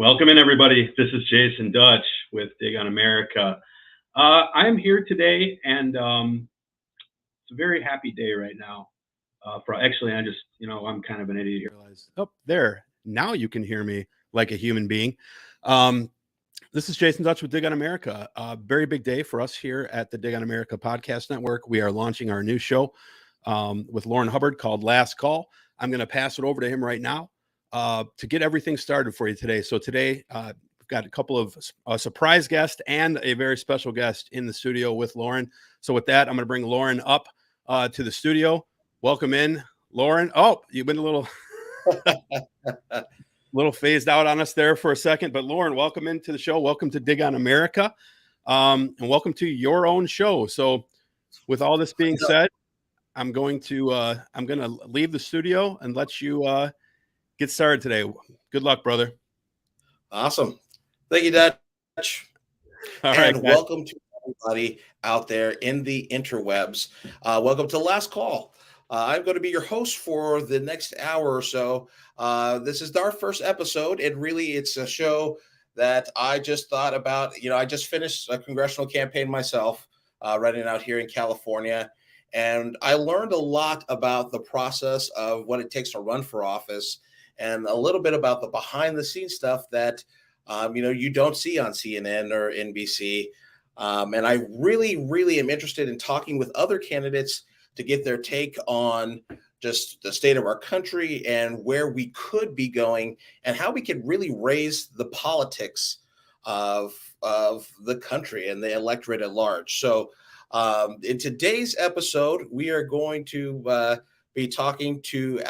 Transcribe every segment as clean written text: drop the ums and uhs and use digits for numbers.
Welcome in, everybody. This is Jason Dutch with Dig on America. I'm here today, and it's a very happy day right now. I'm kind of an idiot here. Oh, there. Now you can hear me like a human being. This is Jason Dutch with Dig on America. A very big day for us here at the Dig on America Podcast Network. We are launching our new show with Lourin Hubbard called Last Call. I'm going to pass it over to him right now to get everything started for you today. So today, we've got a couple of surprise guests and a very special guest in the studio with Lourin. So with that, I'm going to bring Lourin up to the studio. Welcome in, Lourin. Oh, you've been a little phased out on us there for a second, but Lourin, welcome into the show. Welcome to Dig on America, and welcome to your own show. So with all this being said, I'm going to leave the studio and let you get started today. Good luck, brother. Awesome. Thank you, Dutch. All right, and welcome to everybody out there in the interwebs. Welcome to Last Call. I'm going to be your host for the next hour or so. This is our first episode, and really it's a show that I just thought about. I just finished a congressional campaign myself, running out here in California, and I learned a lot about the process of what it takes to run for office and a little bit about the behind-the-scenes stuff that, you don't see on CNN or NBC. And I really, really am interested in talking with other candidates to get their take on just the state of our country and where we could be going and how we could really raise the politics of the country and the electorate at large. So in today's episode, we are going to be talking to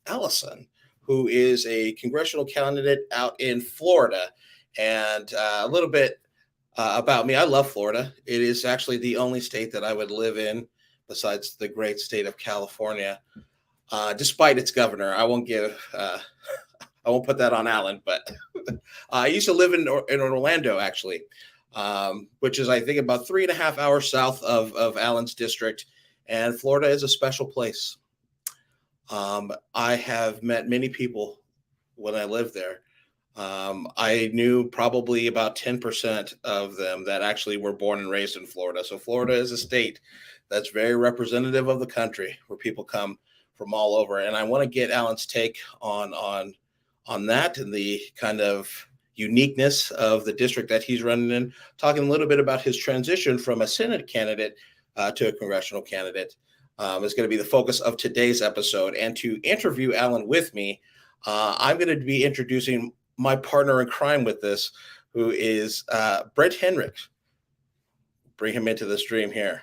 Ellison, who is a congressional candidate out in Florida. And a little bit about me. I love Florida. It is actually the only state that I would live in besides the great state of California, despite its governor. I won't put that on Alan, but I used to live in Orlando, actually, which is, I think, about 3.5 hours south of Alan's district. And Florida is a special place. I have met many people when I lived there. I knew probably about 10% of them that actually were born and raised in Florida. So Florida is a state that's very representative of the country, where people come from all over. And I want to get Alan's take on that and the kind of uniqueness of the district that he's running in, talking a little bit about his transition from a Senate candidate to a congressional candidate. Is going to be the focus of today's episode. And to interview Alan with me, I'm going to be introducing my partner in crime with this, who is Brent Hennrich. Bring him into the stream here.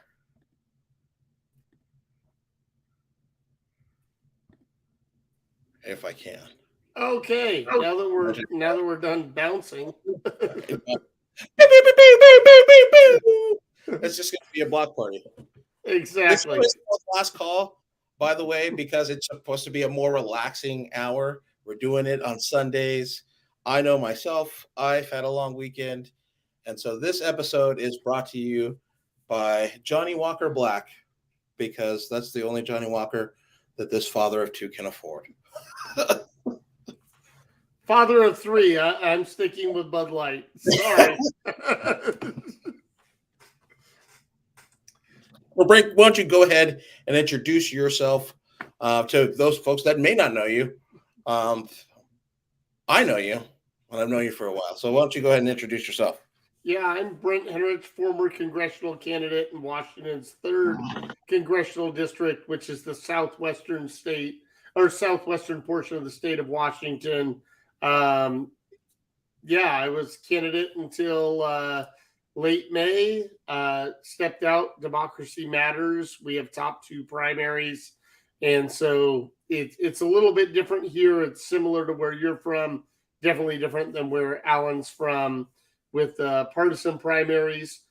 If I can. Okay. Now that we're done bouncing. It's just going to be a block party. Exactly. This is Last Call, by the way, because it's supposed to be a more relaxing hour. We're doing it on Sundays. I know myself, I've had a long weekend. And so this episode is brought to you by Johnny Walker Black, because that's the only Johnny Walker that this father of two can afford. Father of three. I'm sticking with Bud Light. Sorry. Well, Brent, why don't you go ahead and introduce yourself to those folks that may not know you. I know you, and I've known you for a while. So why don't you go ahead and introduce yourself? Yeah, I'm Brent Hennrich, former congressional candidate in Washington's 3rd congressional district, which is the southwestern portion of the state of Washington. I was candidate until late May, stepped out. Democracy matters. We have top 2 primaries. And so it's a little bit different here. It's similar to where you're from, definitely different than where Alan's from with partisan primaries.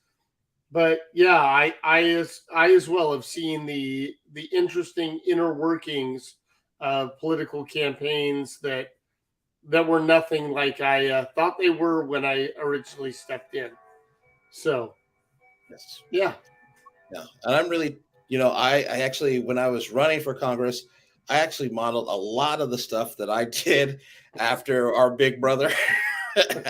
But yeah, I as well have seen the interesting inner workings of political campaigns that were nothing like I thought they were when I originally stepped in. So, yes. Yeah. And I'm really, I actually, when I was running for Congress, I actually modeled a lot of the stuff that I did after our big brother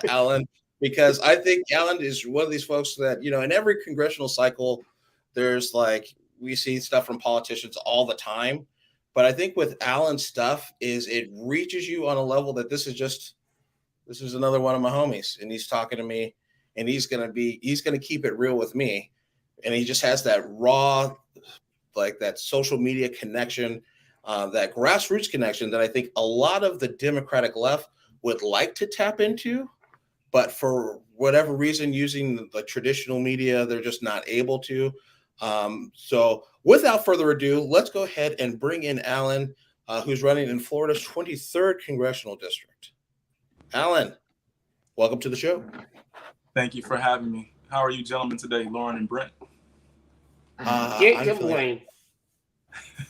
Alan, because I think Alan is one of these folks that, in every congressional cycle, there's like, we see stuff from politicians all the time. But I think with Alan's stuff is it reaches you on a level that this is another one of my homies, and he's talking to me, and he's going to keep it real with me. And he just has that raw, like that social media connection, that grassroots connection that I think a lot of the Democratic left would like to tap into, but for whatever reason, using the traditional media, they're just not able to. So without further ado, let's go ahead and bring in Alan, who's running in Florida's 23rd congressional district. Alan, welcome to the show. Thank you for having me. How are you gentlemen today, Lourin and Brent? Can't complain.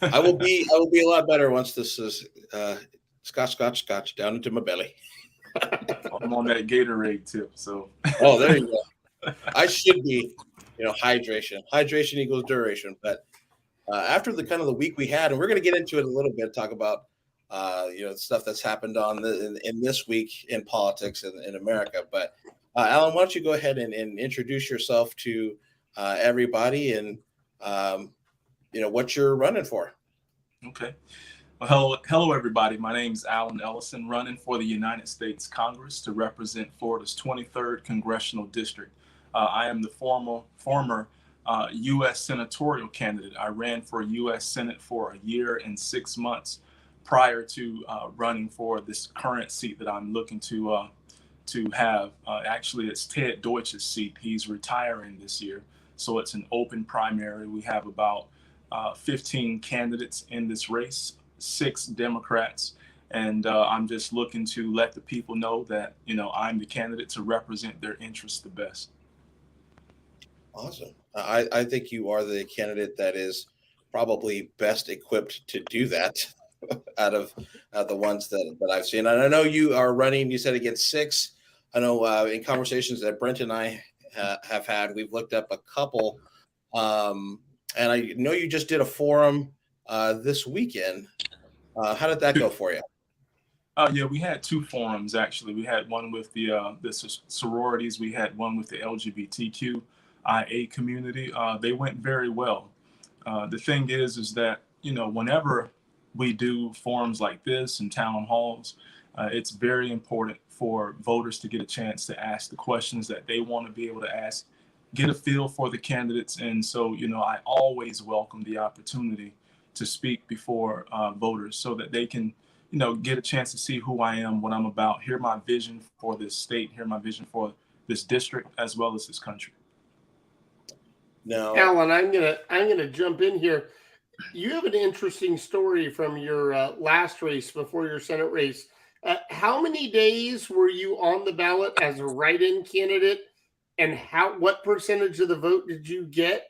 I will be a lot better once this is scotch down into my belly. I'm on that Gatorade tip, so. Oh, there you go. I should be, hydration. Hydration equals duration. But after the kind of the week we had, and we're going to get into it a little bit, talk about stuff that's happened in this week in politics in America. But Alan, why don't you go ahead and introduce yourself to everybody and what you're running for. Okay. Well, hello everybody. My name is Alan Ellison, running for the United States Congress to represent Florida's 23rd congressional district. I am the former U.S. senatorial candidate. I ran for U.S. Senate for a year and 6 months prior to running for this current seat that I'm looking to have. Actually, it's Ted Deutsch's seat. He's retiring this year, so it's an open primary. We have about 15 candidates in this race, 6 Democrats, and I'm just looking to let the people know that I'm the candidate to represent their interests the best. Awesome. I think you are the candidate that is probably best equipped to do that out of the ones that I've seen. And I know you are running, you said, against 6. I know in conversations that Brent and I have had, we've looked up a couple. And I know you just did a forum this weekend. How did that go for you? Yeah, we had 2 forums, actually. We had one with the sororities. We had one with the LGBTQIA community. They went very well. The thing is that, whenever we do forums like this and town halls, it's very important for voters to get a chance to ask the questions that they want to be able to ask, get a feel for the candidates. And so, I always welcome the opportunity to speak before voters so that they can, get a chance to see who I am, what I'm about, hear my vision for this state, hear my vision for this district, as well as this country. No, Alan, I'm gonna jump in here. You have an interesting story from your last race before your Senate race. How many days were you on the ballot as a write-in candidate, and what percentage of the vote did you get?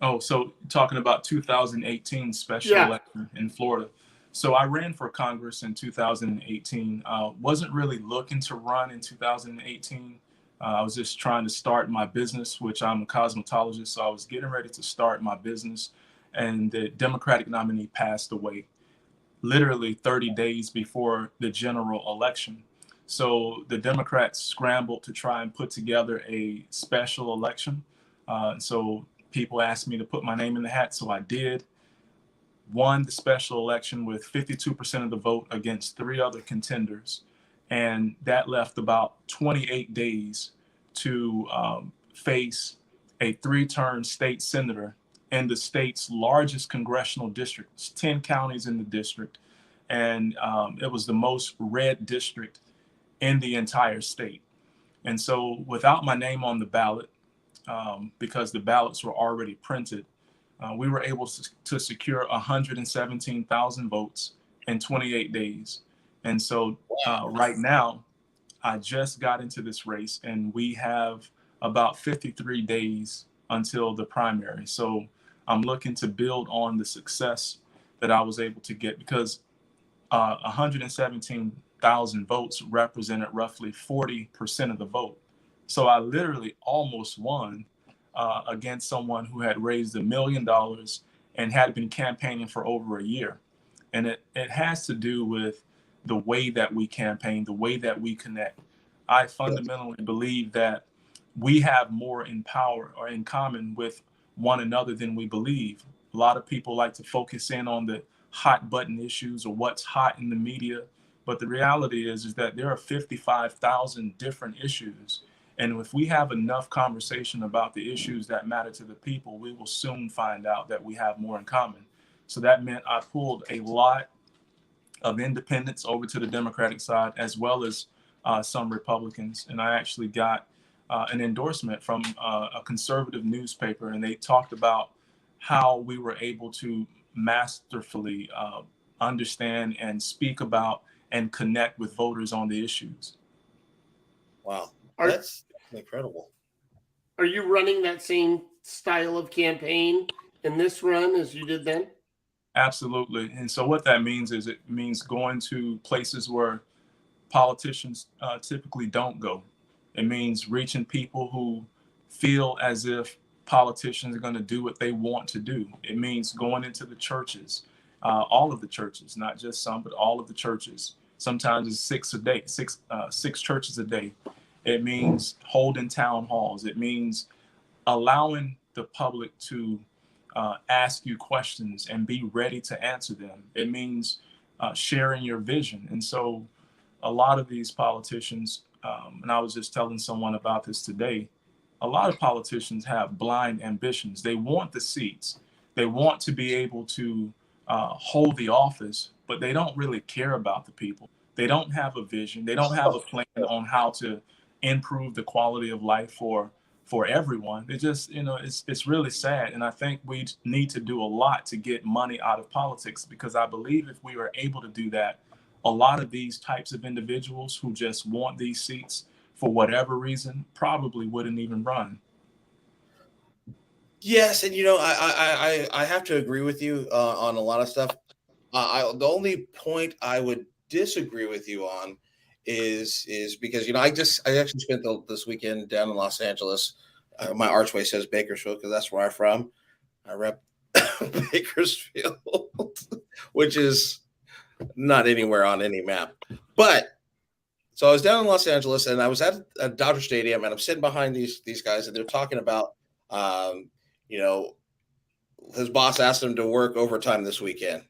Oh, so talking about 2018 special election in Florida. So I ran for Congress in 2018. Wasn't really looking to run in 2018. I was just trying to start my business, which I'm a cosmetologist. So I was getting ready to start my business, and the Democratic nominee passed away literally 30 days before the general election. So the Democrats scrambled to try and put together a special election. So people asked me to put my name in the hat, so I did. Won the special election with 52% of the vote against 3 other contenders. And that left about 28 days to face a 3-term state senator in the state's largest congressional district. It's 10 counties in the district. And it was the most red district in the entire state. And so without my name on the ballot, because the ballots were already printed, we were able to secure 117,000 votes in 28 days. And so right now, I just got into this race, and we have about 53 days until the primary. So I'm looking to build on the success that I was able to get, because 117,000 votes represented roughly 40% of the vote. So I literally almost won against someone who had raised $1 million and had been campaigning for over a year. And it has to do with the way that we campaign, the way that we connect. I fundamentally believe that we have more in power or in common with one another than we believe. A lot of people like to focus in on the hot button issues or what's hot in the media. But the reality is that there are 55,000 different issues. And if we have enough conversation about the issues that matter to the people, we will soon find out that we have more in common. So that meant I pulled a lot of independents over to the Democratic side, as well as some Republicans. And I actually got an endorsement from a conservative newspaper, and they talked about how we were able to masterfully understand and speak about and connect with voters on the issues. Wow, that's incredible. Are you running that same style of campaign in this run as you did then? Absolutely. And so what that means is it means going to places where politicians typically don't go. It means reaching people who feel as if politicians are going to do what they want to do. It means going into the churches, all of the churches, not just some, but all of the churches. Sometimes it's six churches a day. It means holding town halls. It means allowing the public to ask you questions and be ready to answer them. It means sharing your vision. And so a lot of these politicians, and I was just telling someone about this today, a lot of politicians have blind ambitions. They want the seats. They want to be able to hold the office, but they don't really care about the people. They don't have a vision. They don't have a plan on how to improve the quality of life for everyone. It just, it's really sad. And I think we need to do a lot to get money out of politics, because I believe if we were able to do that, a lot of these types of individuals who just want these seats for whatever reason probably wouldn't even run. Yes, and I have to agree with you on a lot of stuff. The only point I would disagree with you on is because I actually spent this weekend down in Los Angeles. My archway says Bakersfield because that's where I'm from. I rep Bakersfield, which is not anywhere on any map. But so I was down in Los Angeles, and I was at a Dodger Stadium, and I'm sitting behind these guys, and they're talking about his boss asked him to work overtime this weekend.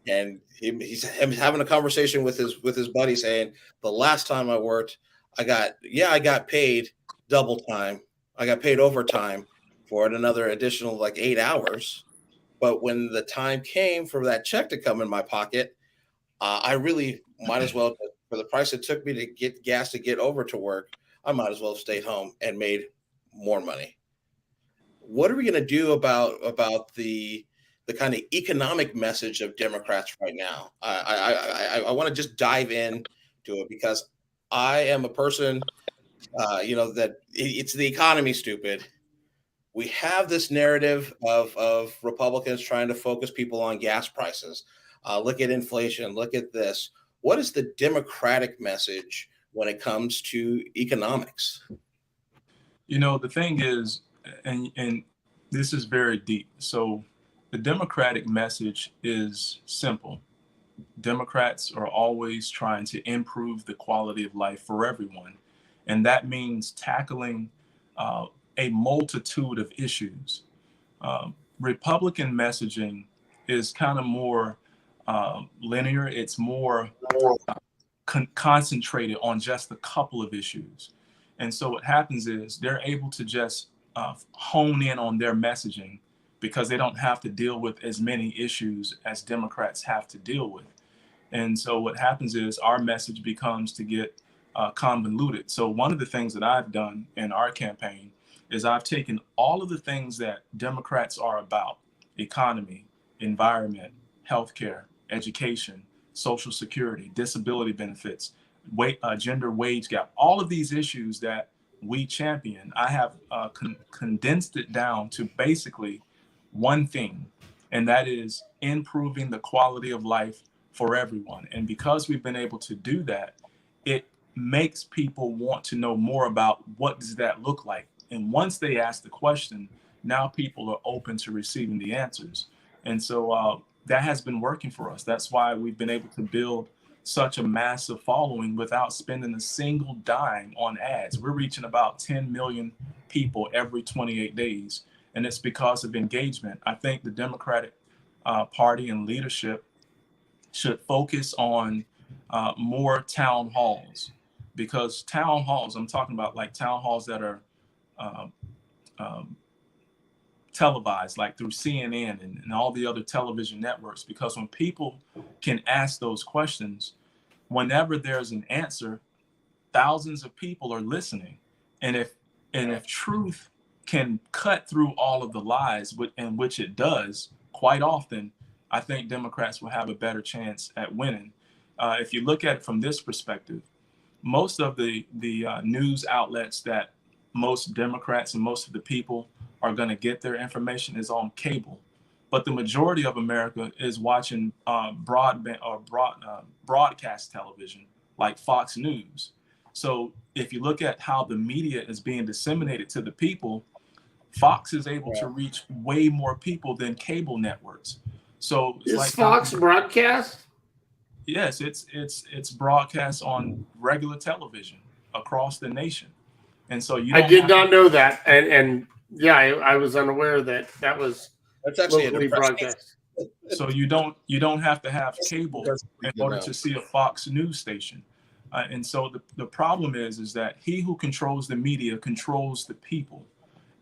And he's having a conversation with his buddy saying, the last time I worked, I got paid double time. I got paid overtime for another additional 8 hours. But when the time came for that check to come in my pocket, I really might as well, for the price it took me to get gas to get over to work, I might as well have stayed home and made more money. What are we going to do about the kind of economic message of Democrats right now? I want to just dive in to it because I am a person, that it's the economy, stupid. We have this narrative of Republicans trying to focus people on gas prices. Look at inflation. Look at this. What is the Democratic message when it comes to economics? The thing is, and this is very deep. So the Democratic message is simple. Democrats are always trying to improve the quality of life for everyone. And that means tackling a multitude of issues. Republican messaging is kind of more linear. It's more concentrated on just a couple of issues. And so what happens is they're able to just hone in on their messaging because they don't have to deal with as many issues as Democrats have to deal with. And so what happens is our message becomes to get convoluted. So one of the things that I've done in our campaign is I've taken all of the things that Democrats are about: economy, environment, healthcare, education, Social Security, disability benefits, gender wage gap, all of these issues that we champion. I have condensed it down to basically one thing, and that is improving the quality of life for everyone. And because we've been able to do that, it makes people want to know more about what does that look like. And once they ask the question, now people are open to receiving the answers. And so that has been working for us. That's why we've been able to build such a massive following without spending a single dime on ads. We're reaching about 10 million people every 28 days, and it's because of engagement. I think the Democratic Party and leadership should focus on more town halls, because town halls, I'm talking about like town halls that are televised, like through CNN and all the other television networks, because when people can ask those questions, whenever there's an answer, thousands of people are listening. And if truth can cut through all of the lies, in which it does quite often, I think Democrats will have a better chance at winning. If you look at it from this perspective, most of the news outlets that most Democrats and most of the people are going to get their information is on cable, but the majority of America is watching broadband or broadcast television like Fox News. So if you look at how the media is being disseminated to the people, Fox is able to reach way more people than cable networks. So it's like Fox broadcast? Yes, it's broadcast on regular television across the nation, and so I did not know that, and yeah, I was unaware that was That's actually locally broadcast. So you don't have to have cable in order to see a Fox News station, and so the problem is that he who controls the media controls the people.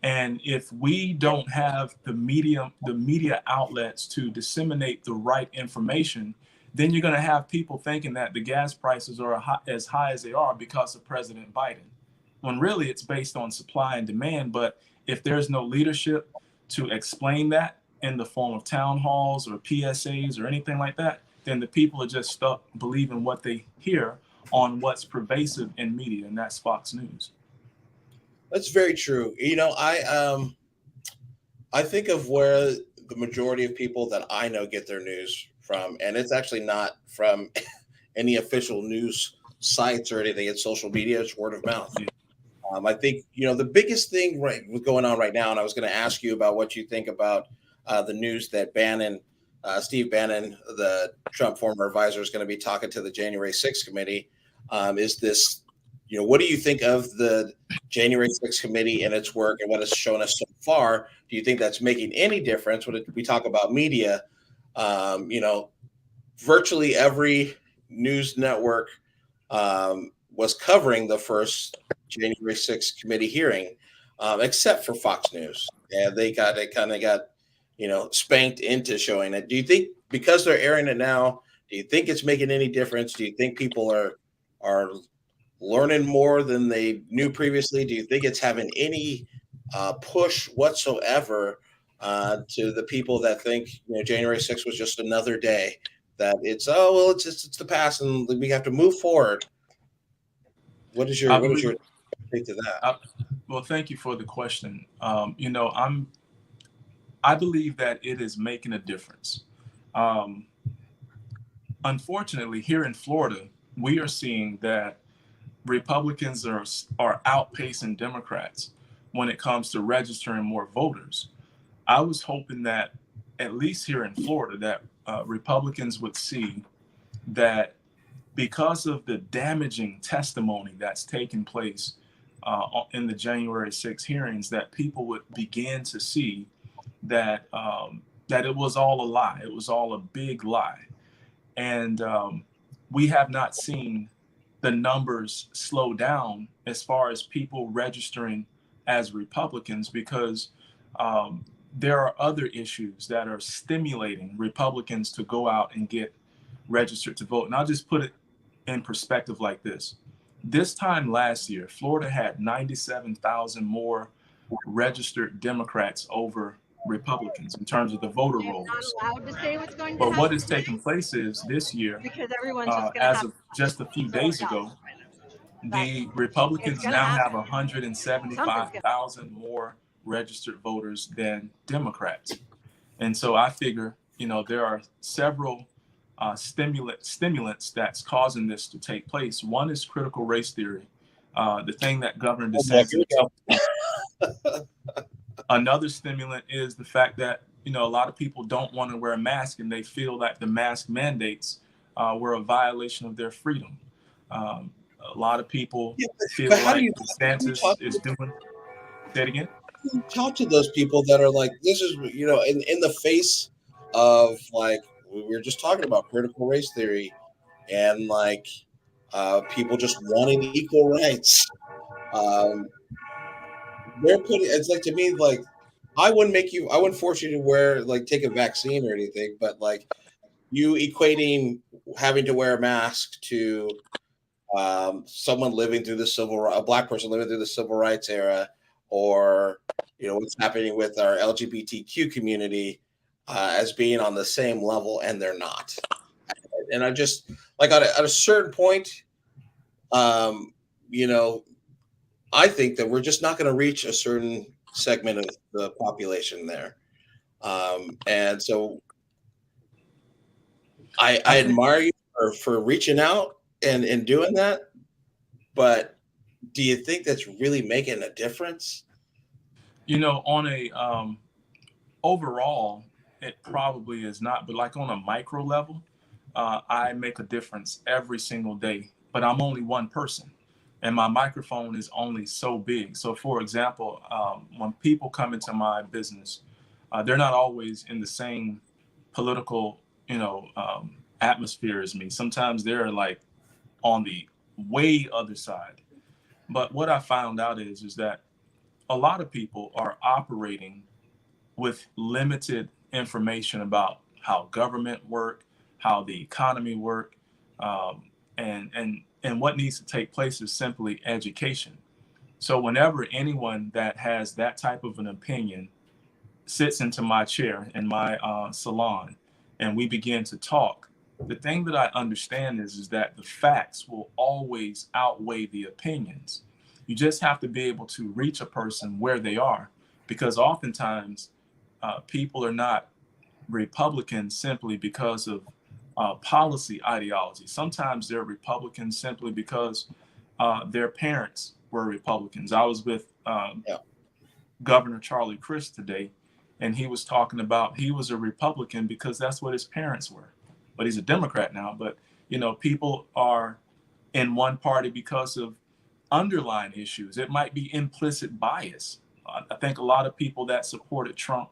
And if we don't have the media outlets to disseminate the right information, then you're going to have people thinking that the gas prices are as high as they are because of President Biden, when really it's based on supply and demand. But if there's no leadership to explain that in the form of town halls or PSAs or anything like that, then the people are just stuck believing what they hear on what's pervasive in media, and that's Fox News. That's very true. You know, I think of where the majority of people that I know get their news from, and it's actually not from any official news sites or anything. It's social media. It's word of mouth. I think, you know, the biggest thing going on right now, and I was going to ask you about what you think about the news that Steve Bannon, the Trump former advisor, is going to be talking to the January 6th committee. Is this, you know, what do you think of the January 6th committee and its work and what it's shown us so far? Do you think that's making any difference when we talk about media? You know, virtually every news network was covering the first January 6th committee hearing, except for Fox News. And they kind of got, you know, spanked into showing it. Do you think because they're airing it now, do you think it's making any difference? Do you think people are learning more than they knew previously? Do you think it's having any push whatsoever to the people that think, you know, January 6th was just another day, that it's it's the past and we have to move forward? What is your take to that? Well, thank you for the question. You know, I believe that it is making a difference. Unfortunately, here in Florida, we are seeing that Republicans are outpacing Democrats when it comes to registering more voters. I was hoping that, at least here in Florida, that Republicans would see that because of the damaging testimony that's taken place in the January 6 hearings, that people would begin to see that that it was all a lie. It was all a big lie. And we have not seen the numbers slow down as far as people registering as Republicans, because there are other issues that are stimulating Republicans to go out and get registered to vote. And I'll just put it in perspective like this. This time last year, Florida had 97,000 more registered Democrats over Republicans in terms of the voter rolls. But what is taking place is this year, as of just a few days ago, the Republicans now have 175,000 more registered voters than Democrats. And so I figure, you know, there are several stimulants that's causing this to take place. One is critical race theory, the thing that Governor DeSantis. Another stimulant is the fact that, you know, a lot of people don't want to wear a mask, and they feel that the mask mandates were a violation of their freedom. A lot of people feel but how like do you DeSantis is doing. Say it again. talk to those people that are like, this is, in the face of, like, we were just talking about critical race theory and like people just wanting equal rights. They're putting, it's like, to me, like, I wouldn't force you to take a vaccine or anything, but like you equating having to wear a mask to someone living through a black person living through the civil rights era, or what's happening with our LGBTQ community as being on the same level, and they're not. And I just like at a certain point, I think that we're just not going to reach a certain segment of the population there, and so I admire you for reaching out and doing that, but do you think that's really making a difference? On a overall, it probably is not, but like on a micro level, I make a difference every single day, but I'm only one person and my microphone is only so big. So for example, when people come into my business, they're not always in the same political, atmosphere as me. Sometimes they're like on the way other side. But what I found out is that a lot of people are operating with limited information about how government work, how the economy work, and what needs to take place is simply education. So whenever anyone that has that type of an opinion sits into my chair in my salon and we begin to talk, the thing that I understand is that the facts will always outweigh the opinions. You just have to be able to reach a person where they are, because oftentimes people are not Republicans simply because of policy ideology. Sometimes they're Republicans simply because their parents were Republicans. I was with Governor Charlie Crist today, and he was talking about he was a Republican because that's what his parents were. But he's a Democrat now. But, people are in one party because of underlying issues. It might be implicit bias. I think a lot of people that supported Trump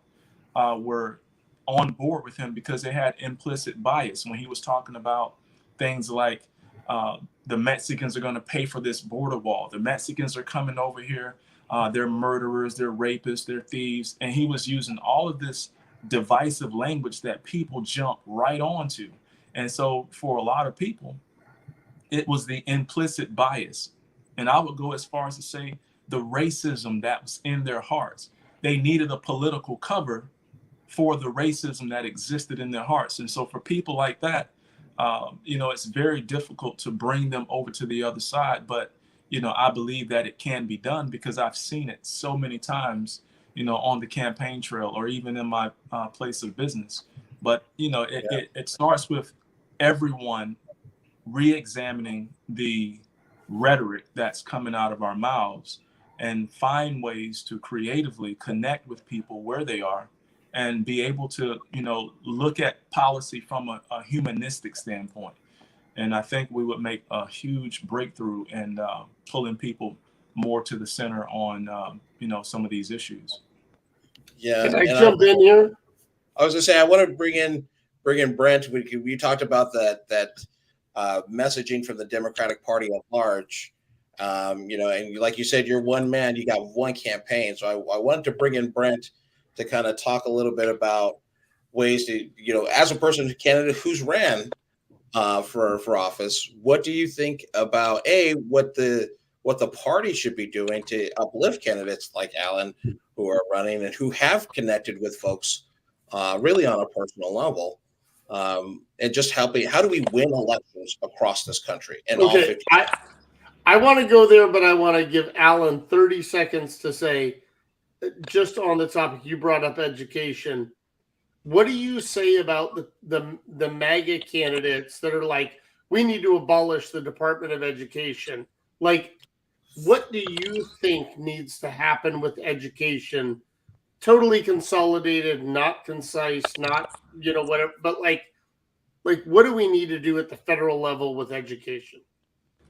were on board with him because they had implicit bias when he was talking about things like the Mexicans are going to pay for this border wall. The Mexicans are coming over here. They're murderers, they're rapists, they're thieves. And he was using all of this divisive language that people jump right onto. And so for a lot of people, it was the implicit bias. And I would go as far as to say the racism that was in their hearts. They needed a political cover for the racism that existed in their hearts. And so for people like that, it's very difficult to bring them over to the other side. But, I believe that it can be done because I've seen it so many times, on the campaign trail or even in my place of business. But, it starts with everyone re-examining the rhetoric that's coming out of our mouths and find ways to creatively connect with people where they are and be able to, look at policy from a humanistic standpoint. And I think we would make a huge breakthrough in pulling people more to the center on, some of these issues. Yeah. Can I jump in here? I was gonna say, I want to bring in Brent. We talked about that messaging from the Democratic Party at large. And like you said, you're one man, you got one campaign. So I wanted to bring in Brent to kind of talk a little bit about ways to, as a person, candidate who's ran for office, what do you think about what the party should be doing to uplift candidates like Alan who are running and who have connected with folks really on a personal level, and just helping? How do we win elections across this country? And okay, I want to go there, but I want to give Alan 30 seconds to say, just on the topic you brought up, education. What do you say about the MAGA candidates that are like, we need to abolish the Department of Education? Like, what do you think needs to happen with education? Totally consolidated, not concise, not, whatever, but like, Like, what do we need to do at the federal level with education?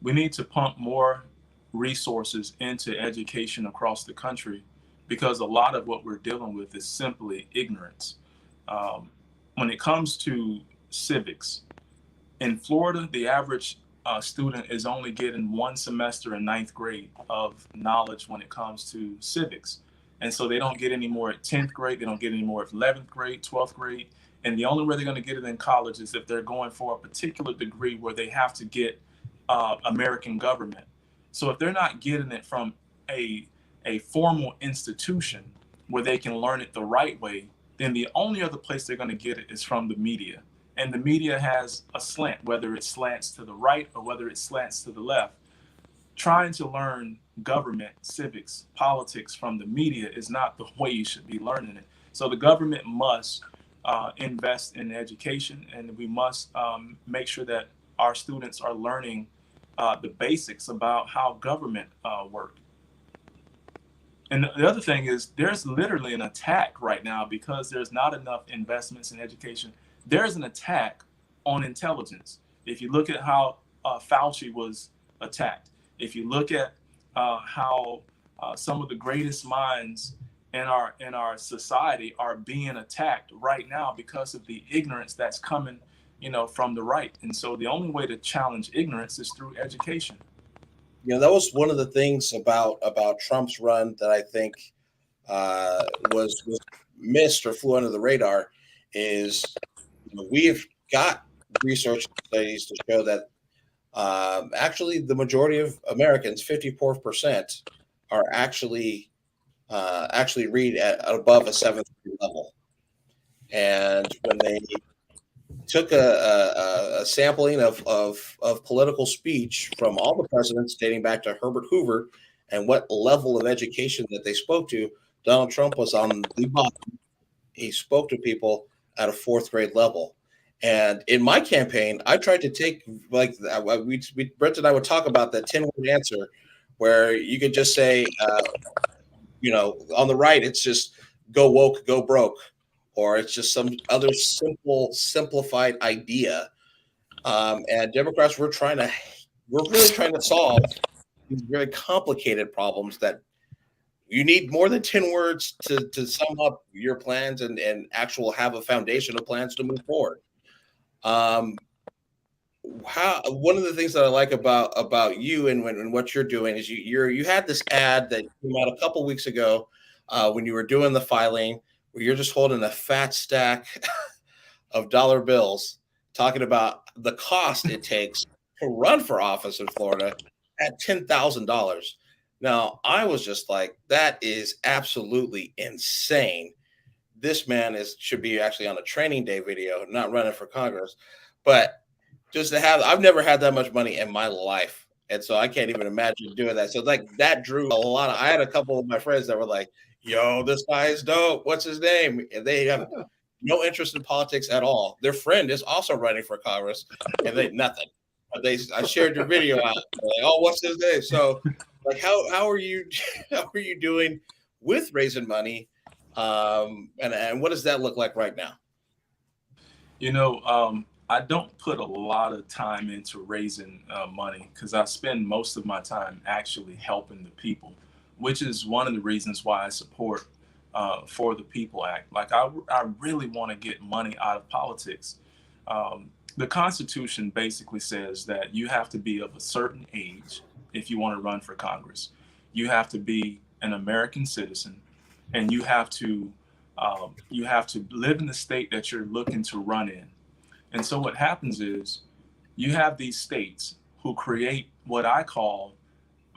We need to pump more resources into education across the country, because a lot of what we're dealing with is simply ignorance. When it comes to civics, in Florida, the average student is only getting one semester in ninth grade of knowledge when it comes to civics. And so they don't get any more at 10th grade, they don't get any more at 11th grade, 12th grade. And the only way they're going to get it in college is if they're going for a particular degree where they have to get American government. So if they're not getting it from a formal institution where they can learn it the right way, then the only other place they're going to get it is from the media. And the media has a slant, whether it slants to the right or whether it slants to the left. Trying to learn government, civics, politics from the media is not the way you should be learning it. So the government must invest in education, and we must make sure that our students are learning the basics about how government works. And the other thing is, there's literally an attack right now because there's not enough investments in education. There's an attack on intelligence. If you look at how Fauci was attacked, if you look at how some of the greatest minds in our society are being attacked right now because of the ignorance that's coming, from the right. And so the only way to challenge ignorance is through education. That was one of the things about Trump's run that I think was missed or flew under the radar is we have got research studies to show that actually the majority of Americans, 54%, are actually read at above a 7th grade level. And when they took a sampling of political speech from all the presidents dating back to Herbert Hoover and what level of education that they spoke to, Donald Trump was on the bottom. He spoke to people at a 4th grade level. And in my campaign, I tried to take, Brent and I would talk about that 10-word answer where you could just say, on the right, it's just go woke, go broke, or it's just some other simplified idea. And Democrats, we're really trying to solve these very complicated problems that you need more than 10 words to sum up your plans and have a foundation of plans to move forward. One of the things that I like about you and what you're doing is you had this ad that came out a couple weeks ago when you were doing the filing, where you're just holding a fat stack of dollar bills, talking about the cost it takes to run for office in Florida at $10,000. Now, I was just like, that is absolutely insane. This man should be actually on a training day video, not running for Congress. But just to I've never had that much money in my life. And so I can't even imagine doing that. So that drew a lot I had a couple of my friends that were like, yo, this guy is dope. What's his name? And they have no interest in politics at all. Their friend is also running for Congress and nothing. But I shared your video out. They're like, oh, what's his name? So how are you doing with raising money? And what does that look like right now? I don't put a lot of time into raising money because I spend most of my time actually helping the people, which is one of the reasons why I support For the People Act. I really want to get money out of politics. The Constitution basically says that you have to be of a certain age if you want to run for Congress. You have to be an American citizen, and you have to live in the state that you're looking to run in. And so what happens is you have these states who create what I call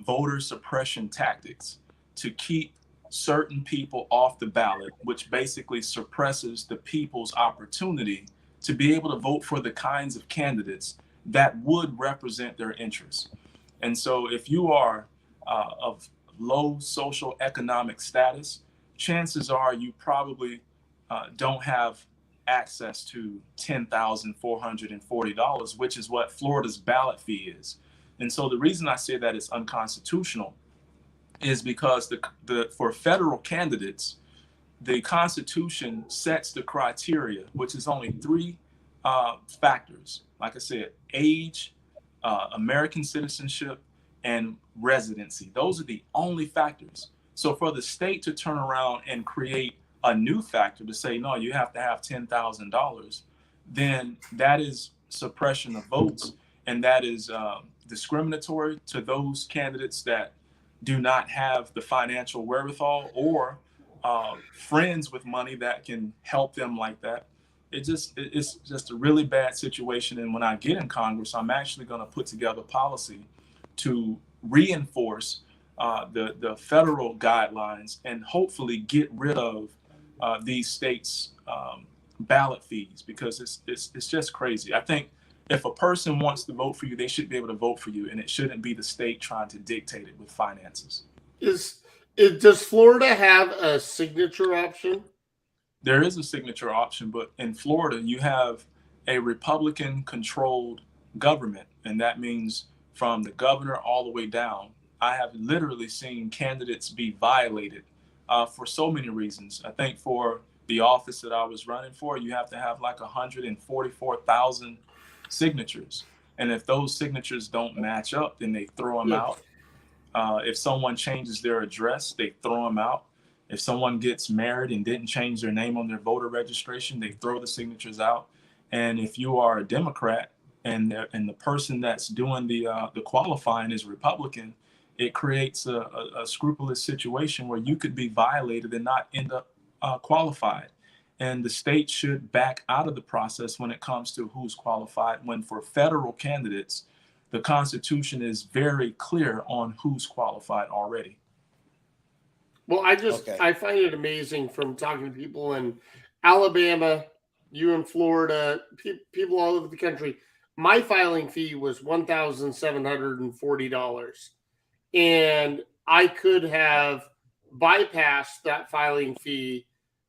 voter suppression tactics to keep certain people off the ballot, which basically suppresses the people's opportunity to be able to vote for the kinds of candidates that would represent their interests. And so if you are of low social economic status, chances are you probably don't have access to $10,440, which is what Florida's ballot fee is. And so the reason I say that it's unconstitutional is because for federal candidates, the Constitution sets the criteria, which is only 3 factors. Like I said, age, American citizenship, and residency. Those are the only factors. So for the state to turn around and create a new factor to say, no, you have to have $10,000, then that is suppression of votes, and that is discriminatory to those candidates that do not have the financial wherewithal or friends with money that can help them like that. It's just a really bad situation. And when I get in Congress, I'm actually going to put together policy to reinforce the federal guidelines and hopefully get rid of these states' ballot fees, because it's just crazy. I think if a person wants to vote for you, they should be able to vote for you, and it shouldn't be the state trying to dictate it with finances. Does Florida have a signature option? There is a signature option, but in Florida, you have a Republican-controlled government, and that means from the governor all the way down. I have literally seen candidates be violated for so many reasons. I think for the office that I was running for, you have to have like 144,000 signatures. And if those signatures don't match up, then they throw them out. If someone changes their address, they throw them out. If someone gets married and didn't change their name on their voter registration, they throw the signatures out. And if you are a Democrat and the person that's doing the qualifying is Republican, it creates a scrupulous situation where you could be violated and not end up qualified. And the state should back out of the process when it comes to who's qualified, when for federal candidates, the Constitution is very clear on who's qualified already. Well, I find it amazing from talking to people in Alabama, you in Florida, people all over the country. My filing fee was $1,740. And I could have bypassed that filing fee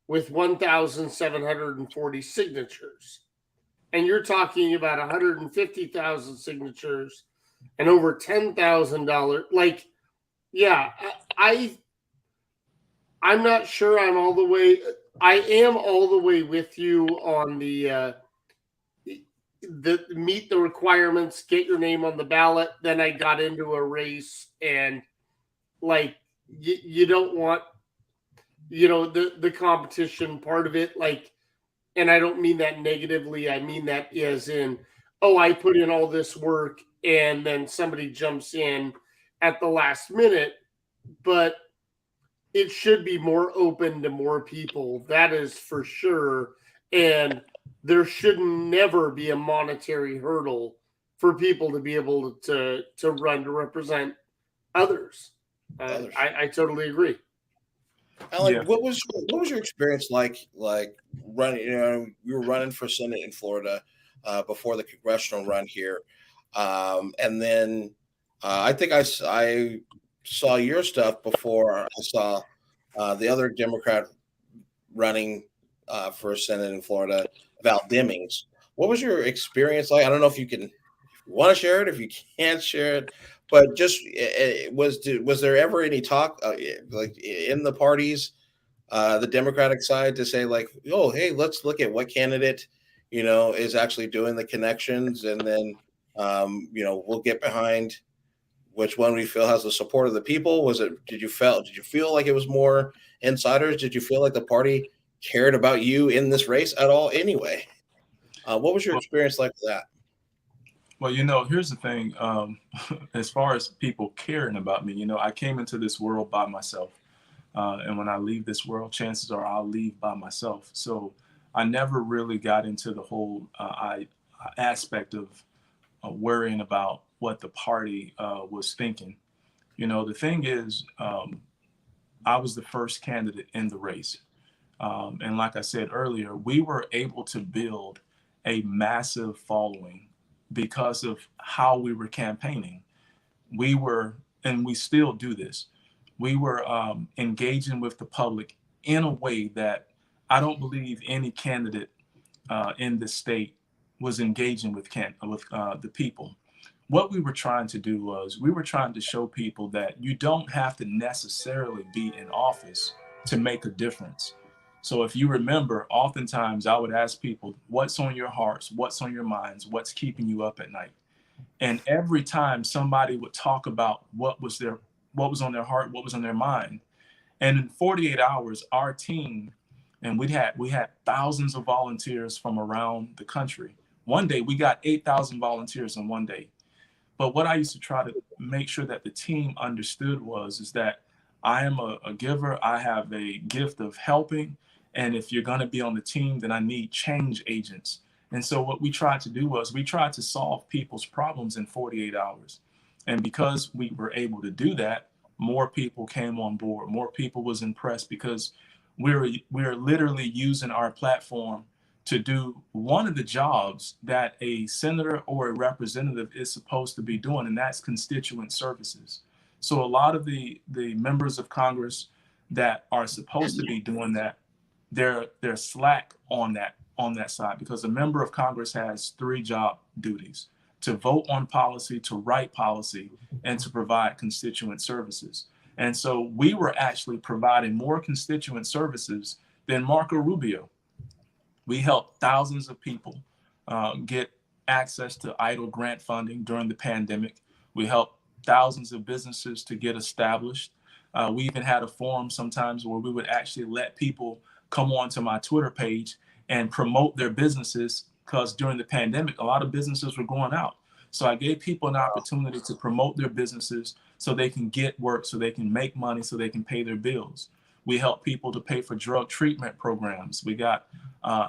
with 1,740 signatures. And you're talking about 150,000 signatures and over $10,000. Like, yeah, I'm not sure I'm all the way. I am all the way with you on the meet the requirements, get your name on the ballot. Then I got into a race, and like you don't want, the competition part of it. Like, and I don't mean that negatively. I mean that as in, oh, I put in all this work and then somebody jumps in at the last minute. But it should be more open to more people. That is for sure. And there should never be a monetary hurdle for people to be able to run to represent others. I totally agree. Alan, Yeah. what was your experience like running? You were running for Senate in Florida before the congressional run here, and then I think I saw your stuff before I saw the other Democrat running for Senate in Florida, Val Demings. What was your experience like? I don't know if you want to share it, if you can't share it, but just was there ever any talk like in the parties, the Democratic side, to say like, oh, hey, let's look at what candidate is actually doing the connections, and then we'll get behind which one we feel has the support of the people? Did you feel like it was more insiders? Did you feel like the party cared about you in this race at all anyway? What was your experience like with that? Well, here's the thing. As far as people caring about me, I came into this world by myself. And when I leave this world, chances are I'll leave by myself. So I never really got into the whole aspect of worrying about what the party was thinking. The thing is, I was the first candidate in the race. And like I said earlier, we were able to build a massive following because of how we were campaigning. We were, and we still do this, we were engaging with the public in a way that I don't believe any candidate in the state was engaging with the people. What we were trying to do was we were trying to show people that you don't have to necessarily be in office to make a difference. So if you remember, oftentimes I would ask people, what's on your hearts? What's on your minds? What's keeping you up at night? And every time somebody would talk about what was on their heart, what was on their mind. And in 48 hours, our team, and we had thousands of volunteers from around the country. One day we got 8,000 volunteers in one day. But what I used to try to make sure that the team understood is that I am a giver. I have a gift of helping. And if you're going to be on the team, then I need change agents. And so what we tried to do was we tried to solve people's problems in 48 hours. And because we were able to do that, more people came on board. More people was impressed because we're literally using our platform to do one of the jobs that a senator or a representative is supposed to be doing, and that's constituent services. So a lot of the members of Congress that are supposed to be doing that, they're slack on that side, because a member of Congress has 3 job duties: to vote on policy, to write policy, and to provide constituent services. And so we were actually providing more constituent services than Marco Rubio. We helped thousands of people get access to EIDL grant funding during the pandemic. We helped thousands of businesses to get established. We even had a forum sometimes where we would actually let people come onto my Twitter page and promote their businesses, because during the pandemic, a lot of businesses were going out. So I gave people an opportunity to promote their businesses so they can get work, so they can make money, so they can pay their bills. We help people to pay for drug treatment programs. We got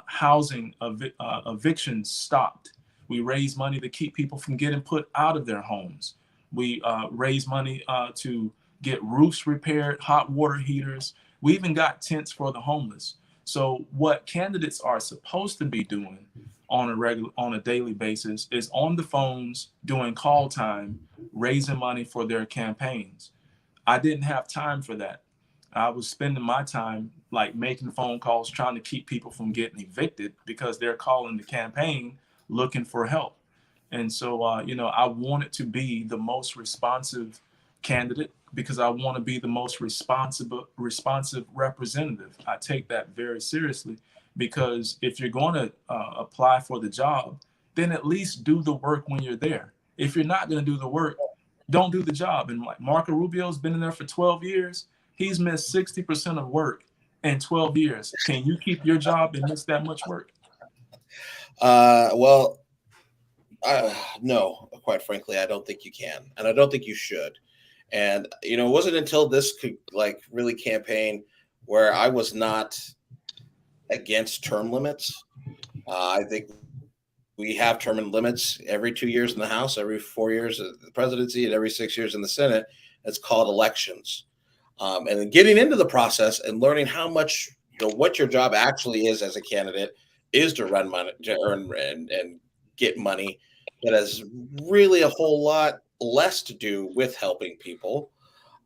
housing evictions stopped. We raise money to keep people from getting put out of their homes. We raise money to get roofs repaired, hot water heaters. We even got tents for the homeless. So what candidates are supposed to be doing on a daily basis is on the phones, doing call time, raising money for their campaigns. I didn't have time for that. I was spending my time like making phone calls, trying to keep people from getting evicted because they're calling the campaign looking for help. And so, I wanted to be the most responsive candidate because I want to be the most responsive representative. I take that very seriously, because if you're going to apply for the job, then at least do the work when you're there. If you're not going to do the work, don't do the job. And like Marco Rubio's been in there for 12 years. He's missed 60% of work in 12 years. Can you keep your job and miss that much work? No, quite frankly, I don't think you can. And I don't think you should. And, it wasn't until this could really campaign where I was not against term limits. I think we have term limits every 2 years in the House, every 4 years of the presidency, and every 6 years in the Senate. It's called elections. And then getting into the process and learning how much, what your job actually is as a candidate is to run money, to earn and get money. That has really a whole lot less to do with helping people.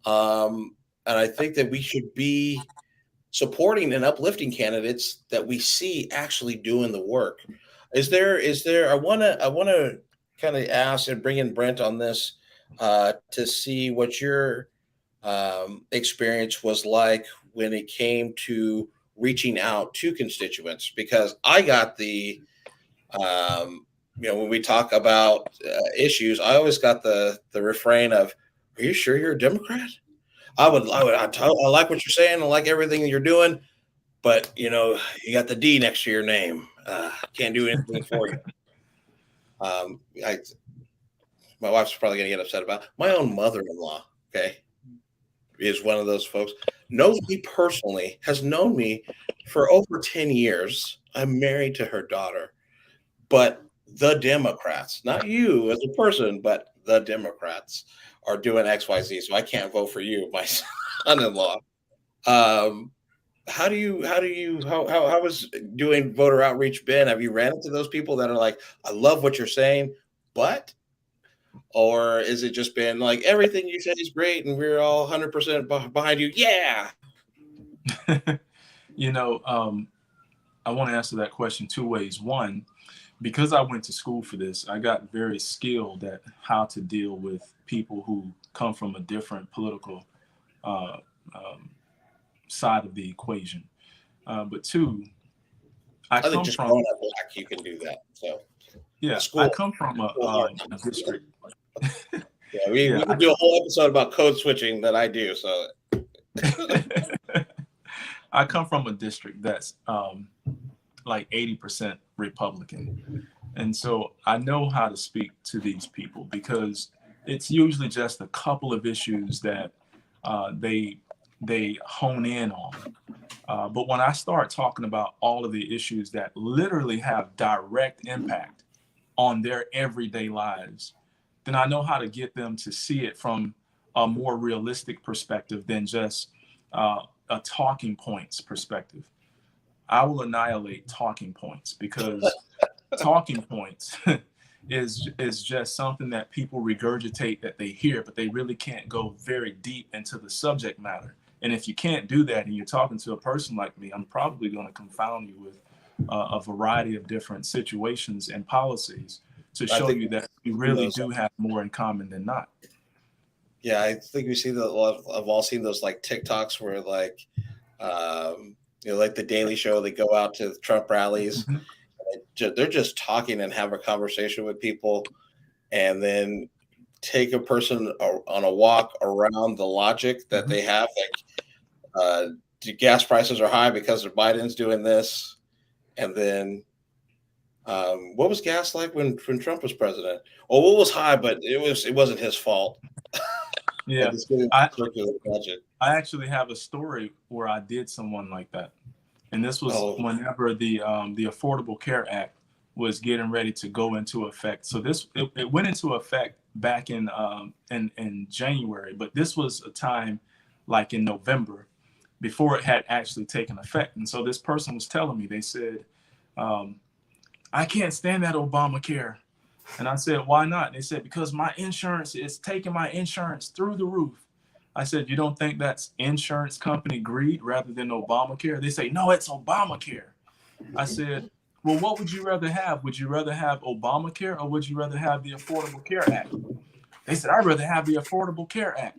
And I think that we should be supporting and uplifting candidates that we see actually doing the work. I want to kind of ask and bring in Brent on this to see what your experience was like when it came to reaching out to constituents, because I got the when we talk about issues, I always got the refrain of, "Are you sure you're a Democrat? I like what you're saying. I like everything you're doing, but you got the D next to your name. Can't do anything for you." My wife's probably going to get upset about it. My own mother-in-law, okay, is one of those folks. Knows me personally, has known me for over 10 years. I'm married to her daughter, but the Democrats, not you as a person, but the Democrats are doing XYZ, so I can't vote for you, my son-in-law. How was doing voter outreach been? Have you ran into those people that are like, "I love what you're saying, but," or is it just been like, everything you said is great and we're all 100% behind you? Yeah. I want to answer that question 2 ways. One, because I went to school for this, I got very skilled at how to deal with people who come from a different political side of the equation. But two, I think come just from growing up black, you can do that. So yeah, school, I come from a district. yeah, we Yeah, could do a whole episode about code switching that I do. So I come from a district that's like 80% Republican. And so I know how to speak to these people because it's usually just a couple of issues that they hone in on. But when I start talking about all of the issues that literally have direct impact on their everyday lives, then I know how to get them to see it from a more realistic perspective than just a talking points perspective. I will annihilate talking points because talking points is just something that people regurgitate that they hear, but they really can't go very deep into the subject matter. And if you can't do that and you're talking to a person like me, I'm probably going to confound you with a variety of different situations and policies to show you that we really do have more in common than not. Yeah, I think we see I've all seen those like TikToks where like, like the Daily Show, they go out to Trump rallies. Mm-hmm. And they're just talking and have a conversation with people, and then take a person on a walk around the logic that they have. Like, gas prices are high because of Biden's doing this, and then what was gas like when Trump was president? Well, it was high, but it wasn't his fault. Yeah, I actually have a story where I did someone like that, and this was whenever the Affordable Care Act was getting ready to go into effect. So it went into effect back in January, but this was a time like in November before it had actually taken effect. And so this person was telling me, they said, I can't stand that Obamacare. And I said, why not? They said, because my insurance is taking my insurance through the roof. I said, you don't think that's insurance company greed rather than Obamacare? They say, no, it's Obamacare. I said, well, what would you rather have? Would you rather have Obamacare or would you rather have the Affordable Care Act? They said, I'd rather have the Affordable Care Act.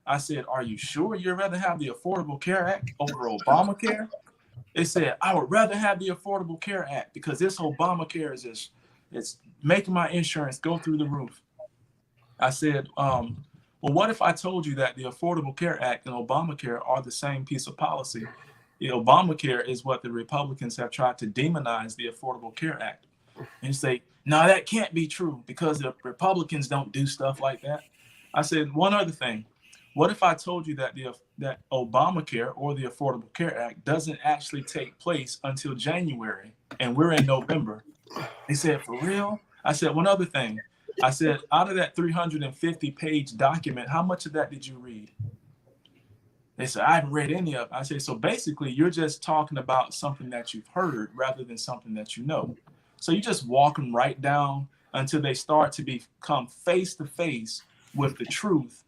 I said, are you sure you'd rather have the Affordable Care Act over Obamacare? They said, I would rather have the Affordable Care Act because this Obamacare it's making my insurance go through the roof. I said, well, what if I told you that the Affordable Care Act and Obamacare are the same piece of policy? The Obamacare is what the Republicans have tried to demonize the Affordable Care Act. And you say, no, that can't be true because the Republicans don't do stuff like that. I said, one other thing. What if I told you that that Obamacare or the Affordable Care Act doesn't actually take place until January and we're in November? They said, for real? I said, one other thing. I said, out of that 350-page document, how much of that did you read? They said, I haven't read any of it. I said, so basically, you're just talking about something that you've heard rather than something that you know. So you just walk them right down until they start to become face-to-face with the truth.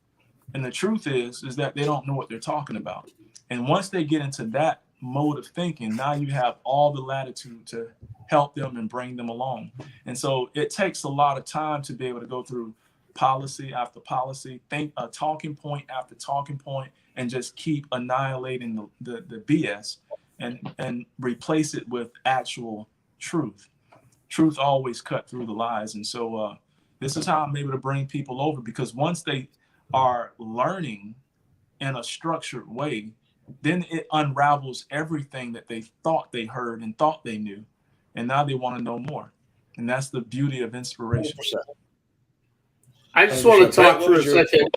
And the truth is that they don't know what they're talking about. And once they get into that mode of thinking, now you have all the latitude to help them and bring them along. And so it takes a lot of time to be able to go through policy after policy, think a talking point after talking point, and just keep annihilating the BS and replace it with actual truth. Truth always cut through the lies. And so this is how I'm able to bring people over, because once they are learning in a structured way, then it unravels everything that they thought they heard and thought they knew. And now they want to know more. And that's the beauty of inspiration. 100%. I just want to talk for a second.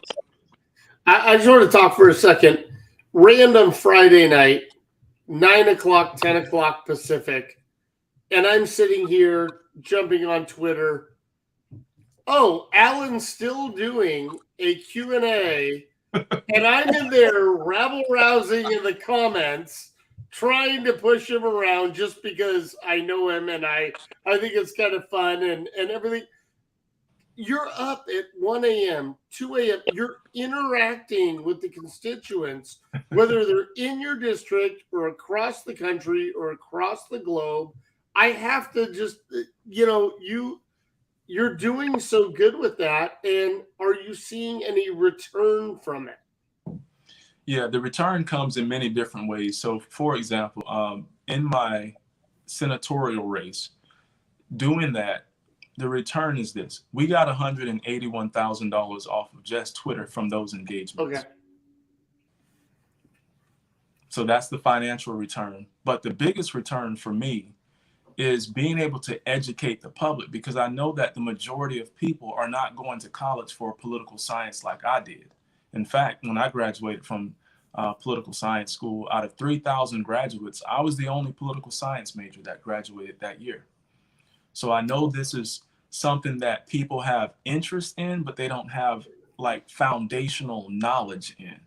I just want to talk for a second. Random Friday night, 9 o'clock, 10 o'clock Pacific. And I'm sitting here jumping on Twitter. Oh, Alan's still doing a Q&A. And I'm in there rabble-rousing in the comments, trying to push him around just because I know him and I think it's kind of fun and everything. You're up at 1 a.m., 2 a.m. You're interacting with the constituents, whether they're in your district or across the country or across the globe. I have to just, you're doing so good with that. And are you seeing any return from it? Yeah, the return comes in many different ways. So, for example, in my senatorial race, doing that, the return is this. We got $181,000 off of just Twitter from those engagements. Okay. So that's the financial return. But the biggest return for me is being able to educate the public, because I know that the majority of people are not going to college for political science like I did. In fact, when I graduated from political science school, out of 3,000 graduates, I was the only political science major that graduated that year. So I know this is something that people have interest in, but they don't have like foundational knowledge in.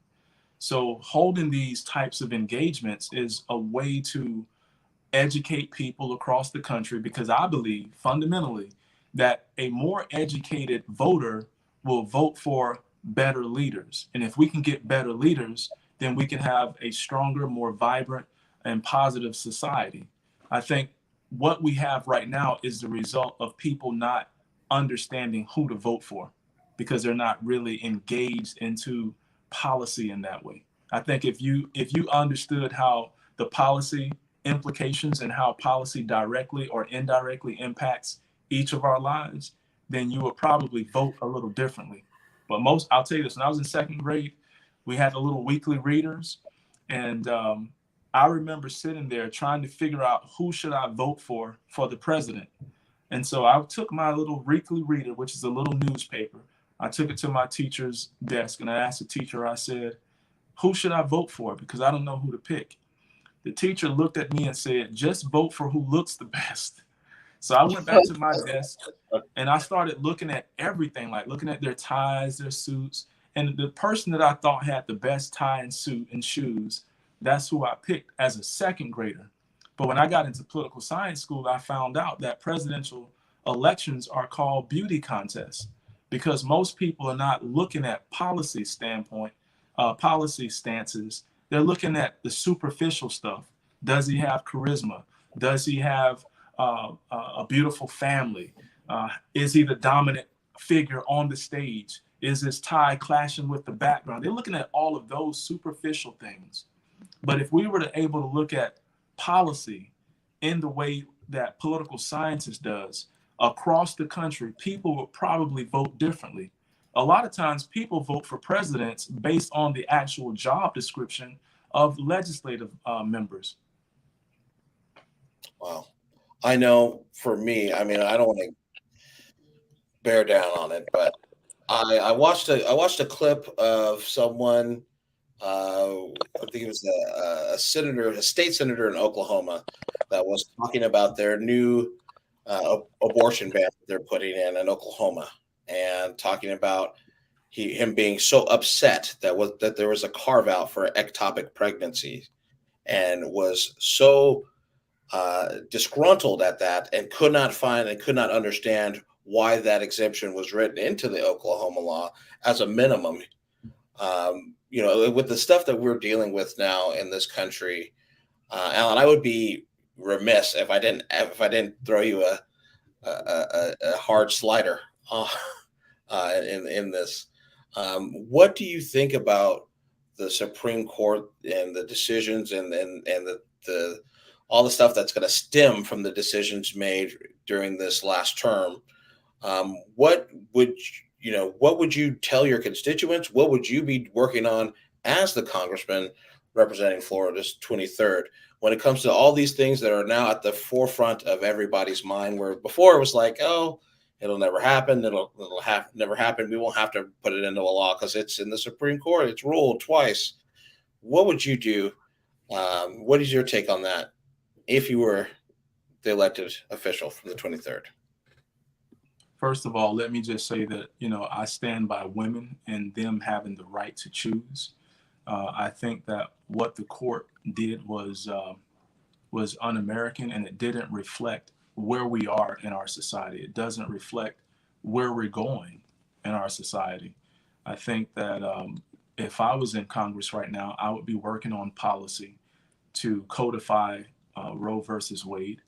So holding these types of engagements is a way to educate people across the country, because I believe fundamentally that a more educated voter will vote for better leaders. And if we can get better leaders, then we can have a stronger, more vibrant, and positive society. I think what we have right now is the result of people not understanding who to vote for, because they're not really engaged into policy in that way. I think if you understood how the policy implications and how policy directly or indirectly impacts each of our lives, then you would probably vote a little differently. But I'll tell you this, when I was in second grade, we had the little weekly readers, and I remember sitting there trying to figure out who should I vote for the president. And so I took my little weekly reader, which is a little newspaper. I took it to my teacher's desk and I asked the teacher, I said, who should I vote for? Because I don't know who to pick. The teacher looked at me and said, just vote for who looks the best. So I went back to my desk and I started looking at everything, like looking at their ties, their suits. And the person that I thought had the best tie and suit and shoes, that's who I picked as a second grader. But when I got into political science school, I found out that presidential elections are called beauty contests, because most people are not looking at policy stances. They're looking at the superficial stuff. Does he have charisma? Does he have a beautiful family? Is he the dominant figure on the stage? Is his tie clashing with the background? They're looking at all of those superficial things. But if we were to able to look at policy in the way that political sciences does across the country, people would probably vote differently. A lot of times people vote for presidents based on the actual job description of legislative members. Wow. I know for me, I mean, I don't want to bear down on it, but I watched a clip of someone, I think it was a senator, a state senator in Oklahoma, that was talking about their new abortion ban that they're putting in Oklahoma, and talking about him being so upset that there was a carve out for ectopic pregnancy, and was so disgruntled at that, and could not understand why that exemption was written into the Oklahoma law as a minimum. With the stuff that we're dealing with now in this country, Alan, I would be remiss if I didn't throw you a hard slider in this. What do you think about the Supreme Court and the decisions and the all the stuff that's going to stem from the decisions made during this last term? What would you tell your constituents? What would you be working on as the congressman representing Florida's 23rd when it comes to all these things that are now at the forefront of everybody's mind, where before it was like, oh, it'll never happen. It'll never happen. We won't have to put it into a law because it's in the Supreme Court. It's ruled twice. What would you do? What is your take on that if you were the elected official from the 23rd? First of all, let me just say that, I stand by women and them having the right to choose. I think that what the court did was un-American, and it didn't reflect where we are in our society. It doesn't reflect where we're going in our society. I think that if I was in Congress right now, I would be working on policy to codify Roe versus Wade.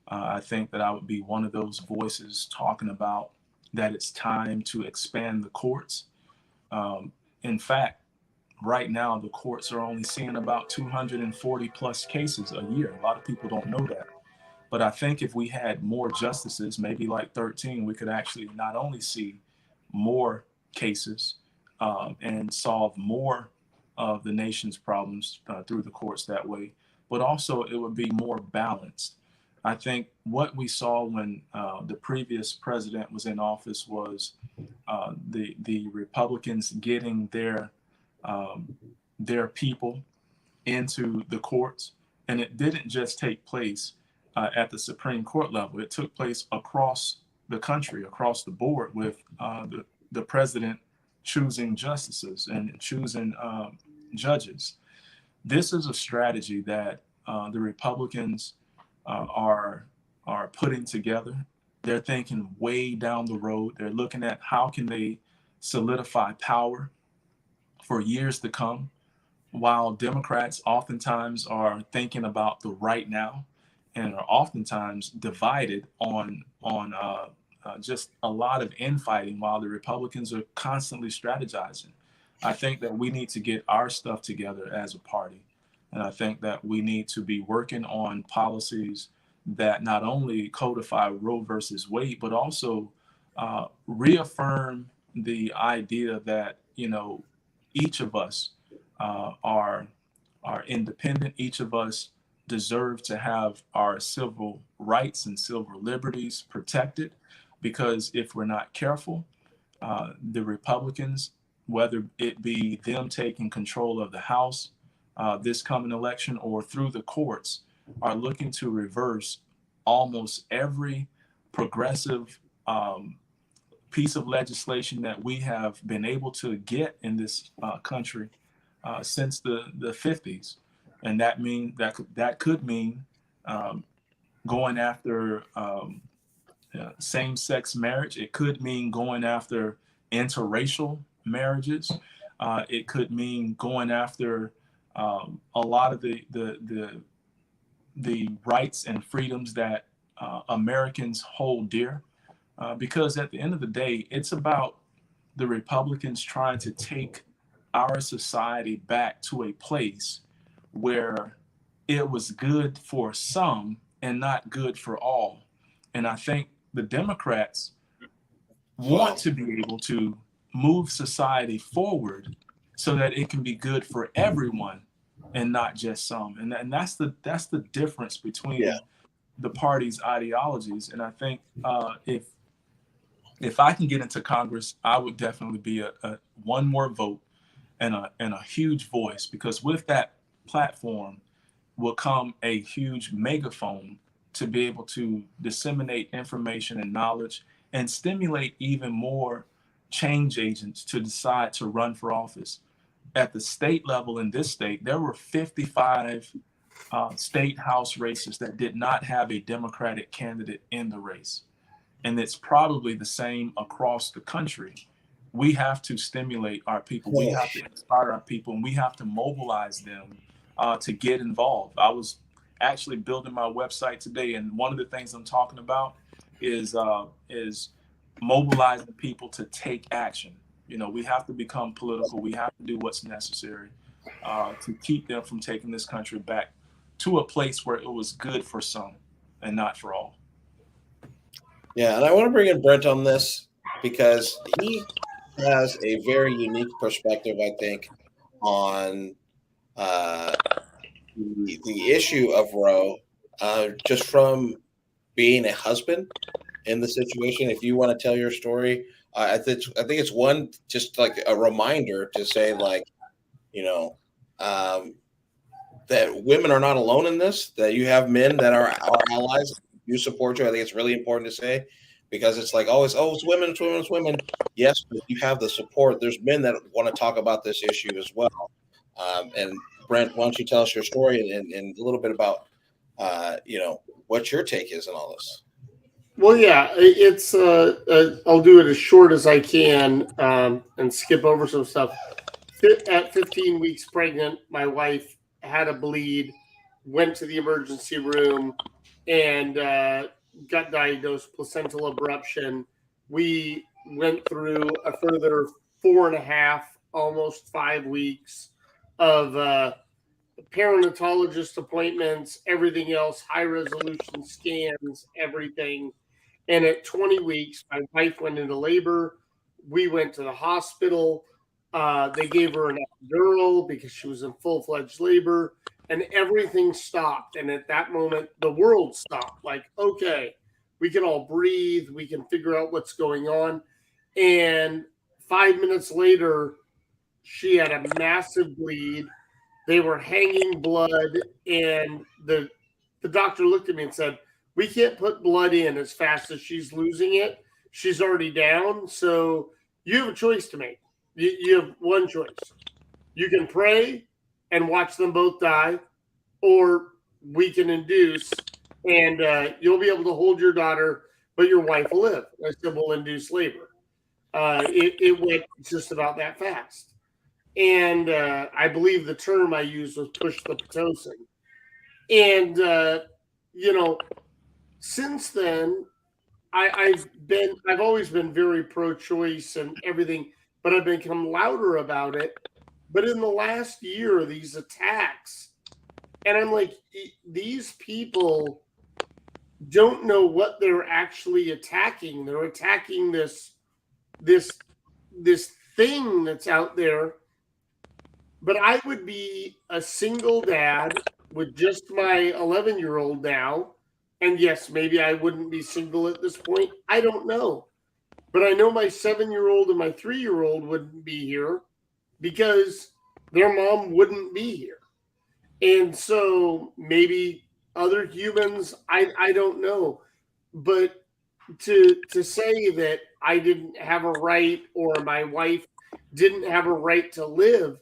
I think that I would be one of those voices talking about that it's time to expand the courts. In fact, right now the courts are only seeing about 240 plus cases a year. A lot of people don't know that. But I think if we had more justices, maybe like 13, we could actually not only see more cases and solve more of the nation's problems through the courts that way, but also it would be more balanced. I think what we saw when the previous president was in office was the Republicans getting their people into the courts, and it didn't just take place at the Supreme Court level. It took place across the country, across the board, with the president choosing justices and choosing judges. This is a strategy that the Republicans are putting together. They're thinking way down the road. They're looking at how can they solidify power for years to come, while Democrats oftentimes are thinking about the right now and are oftentimes divided on just a lot of infighting, while the Republicans are constantly strategizing. I think that we need to get our stuff together as a party. And I think that we need to be working on policies that not only codify Roe versus Wade, but also reaffirm the idea that, you know, each of us are independent. Each of us deserve to have our civil rights and civil liberties protected, because if we're not careful, the Republicans, whether it be them taking control of the House this coming election or through the courts, are looking to reverse almost every progressive piece of legislation that we have been able to get in this country since the 50s. And that could mean going after same-sex marriage. It could mean going after interracial marriages. It could mean going after a lot of the rights and freedoms that Americans hold dear. Because at the end of the day, it's about the Republicans trying to take our society back to a place where it was good for some and not good for all. And I think the Democrats want to be able to move society forward so that it can be good for everyone and not just some. And that's the difference between the party's ideologies. And I think if I can get into Congress, I would definitely be a one more vote and a huge voice, because with that platform will come a huge megaphone to be able to disseminate information and knowledge and stimulate even more change agents to decide to run for office. At the state level in this state, there were 55 state house races that did not have a Democratic candidate in the race. And it's probably the same across the country. We have to stimulate our people. We have to inspire our people, and we have to mobilize them to get involved. I was actually building my website today, and one of the things I'm talking about is mobilizing people to take action. You know, we have to become political. We have to do what's necessary to keep them from taking this country back to a place where it was good for some and not for all. Yeah, and I want to bring in Brent on this because he has a very unique perspective, I think, on the issue of Roe, just from being a husband in the situation. If you want to tell your story, I think it's one, just like a reminder to say, like, you know, that women are not alone in this, that you have men that are our allies, you support you. I think it's really important to say, because it's like always, it's women, it's women, it's women. Yes, but you have the support. There's men that want to talk about this issue as well. And Brent, why don't you tell us your story and a little bit about, you know, what your take is on all this? Well, yeah, it's I'll do it as short as I can and skip over some stuff. At 15 weeks pregnant, my wife had a bleed, went to the emergency room, and got diagnosed placental abruption. We went through a further 4.5, almost 5 weeks of perinatologist appointments, everything else, high resolution scans, everything. And at 20 weeks, my wife went into labor. We went to the hospital. They gave her an epidural because she was in full-fledged labor, and everything stopped. And at that moment, the world stopped. Like, okay, we can all breathe. We can figure out what's going on. And 5 minutes later, she had a massive bleed. They were hanging blood, and the doctor looked at me and said, "We can't put blood in as fast as she's losing it. She's already down. So you have a choice to make. You have one choice. You can pray and watch them both die, or we can induce, and you'll be able to hold your daughter, but your wife will live." I said, "We'll induce labor." It went just about that fast. And I believe the term I used was push the Pitocin. And, since then, I've always been very pro-choice and everything, but I've become louder about it. But in the last year, these attacks, and I'm like, these people don't know what they're actually attacking. They're attacking this thing that's out there. But I would be a single dad with just my 11-year-old now. And yes, maybe I wouldn't be single at this point. I don't know. But I know my 7-year-old and my 3-year-old wouldn't be here because their mom wouldn't be here. And so maybe other humans, I don't know. But to say that I didn't have a right or my wife didn't have a right to live,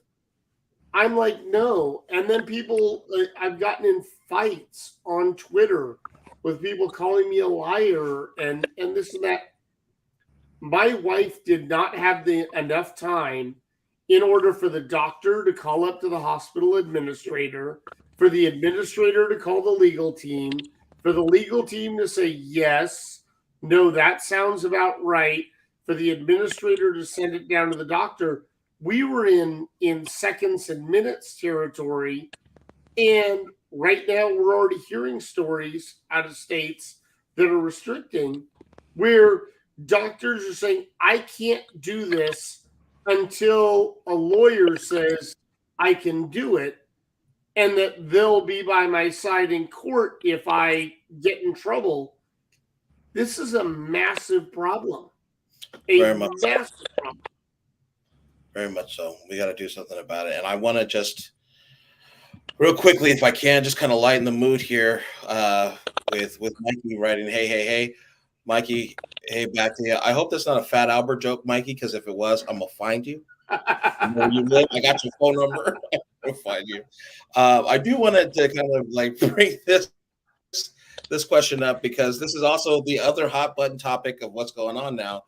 I'm like, no. And then people, I've gotten in fights on Twitter with people calling me a liar and this and that. My wife did not have enough time in order for the doctor to call up to the hospital administrator, for the administrator to call the legal team, for the legal team to say, yes, no, that sounds about right, for the administrator to send it down to the doctor. We were in seconds and minutes territory. And right now we're already hearing stories out of states that are restricting where doctors are saying, I can't do this until a lawyer says I can do it, and that they'll be by my side in court if I get in trouble. This is a massive problem. Very much massive problem. Very much so. We got to do something about it. And I want to just real quickly, if I can, just kind of lighten the mood here with Mikey writing, hey, Mikey, hey, back to you. I hope that's not a Fat Albert joke, Mikey, because if it was, I'm going to find you. Where you live. I got your phone number. I'll find you. I do want to kind of like bring this question up because this is also the other hot button topic of what's going on now.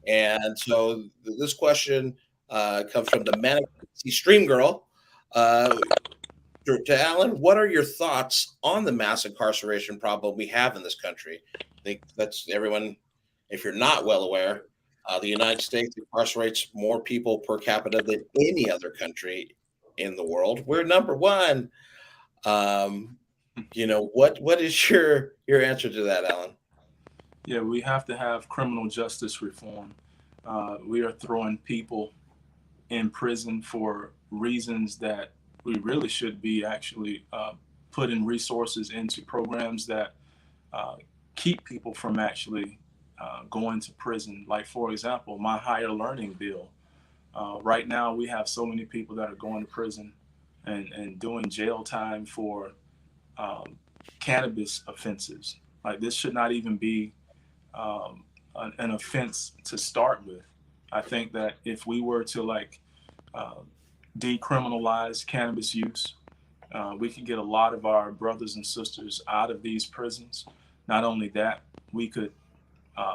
And so this question comes from the Manic Stream Girl. To Alan, what are your thoughts on the mass incarceration problem we have in this country? I think that's everyone, if you're not well aware, the United States incarcerates more people per capita than any other country in the world. We're number one. What is your answer to that, Alan? Yeah, we have to have criminal justice reform. We are throwing people in prison for reasons that we really should be actually putting resources into programs that keep people from actually going to prison. Like, for example, my higher learning bill. Right now, we have so many people that are going to prison and doing jail time for cannabis offenses. Like, this should not even be an offense to start with. I think that if we were to decriminalize cannabis use, we could get a lot of our brothers and sisters out of these prisons. Not only that, we could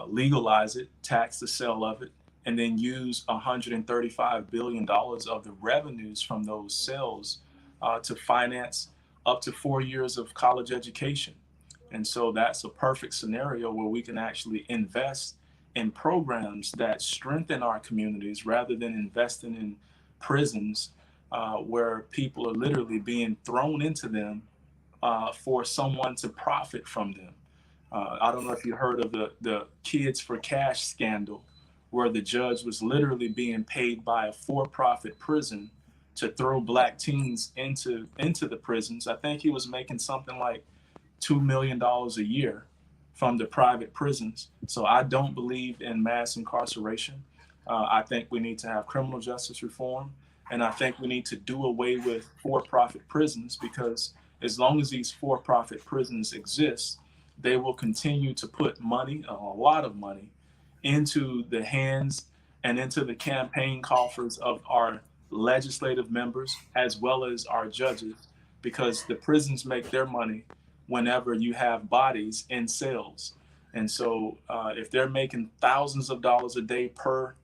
legalize it, tax the sale of it, and then use $135 billion of the revenues from those sales to finance up to 4 years of college education. And so that's a perfect scenario where we can actually invest in programs that strengthen our communities rather than investing in prisons where people are literally being thrown into them for someone to profit from them. I don't know if you heard of the Kids for Cash scandal, where the judge was literally being paid by a for-profit prison to throw black teens into the prisons. I think he was making something like $2 million a year from the private prisons. So I don't believe in mass incarceration. I think we need to have criminal justice reform, and I think we need to do away with for-profit prisons, because as long as these for-profit prisons exist, they will continue to put money, a lot of money, into the hands and into the campaign coffers of our legislative members as well as our judges, because the prisons make their money whenever you have bodies in cells. And so if they're making thousands of dollars a day per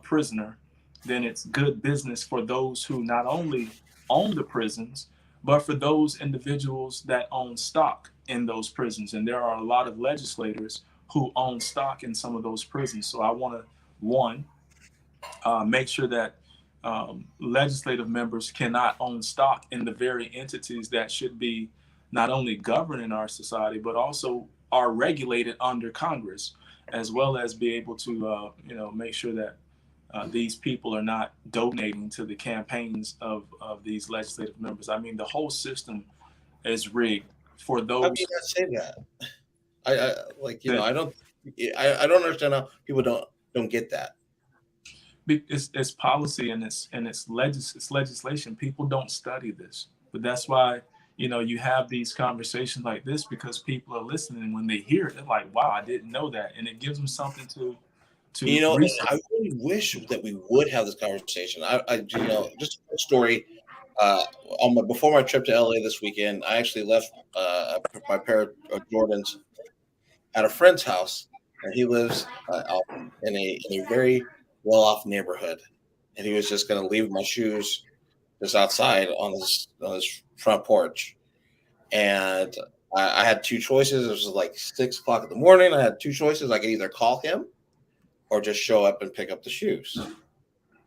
prisoner, then it's good business for those who not only own the prisons, but for those individuals that own stock in those prisons. And there are a lot of legislators who own stock in some of those prisons. So I want to, one, make sure that legislative members cannot own stock in the very entities that should be not only governing our society, but also are regulated under Congress, as well as be able to, make sure that these people are not donating to the campaigns of these legislative members. I mean, the whole system is rigged for those. How can you not say that? I don't understand how people don't get that. It's policy and it's legislation. People don't study this, but that's why you have these conversations like this, because people are listening. And when they hear it, they're like, "Wow, I didn't know that," and it gives them something to research. I really wish that we would have this conversation. Just a story. Before my trip to LA this weekend, I actually left my pair of Jordans at a friend's house, and he lives out in a very well-off neighborhood, and he was just going to leave my shoes just outside on his front porch. And I had two choices. It was like 6 o'clock in the morning. I had two choices. I could either call him or just show up and pick up the shoes.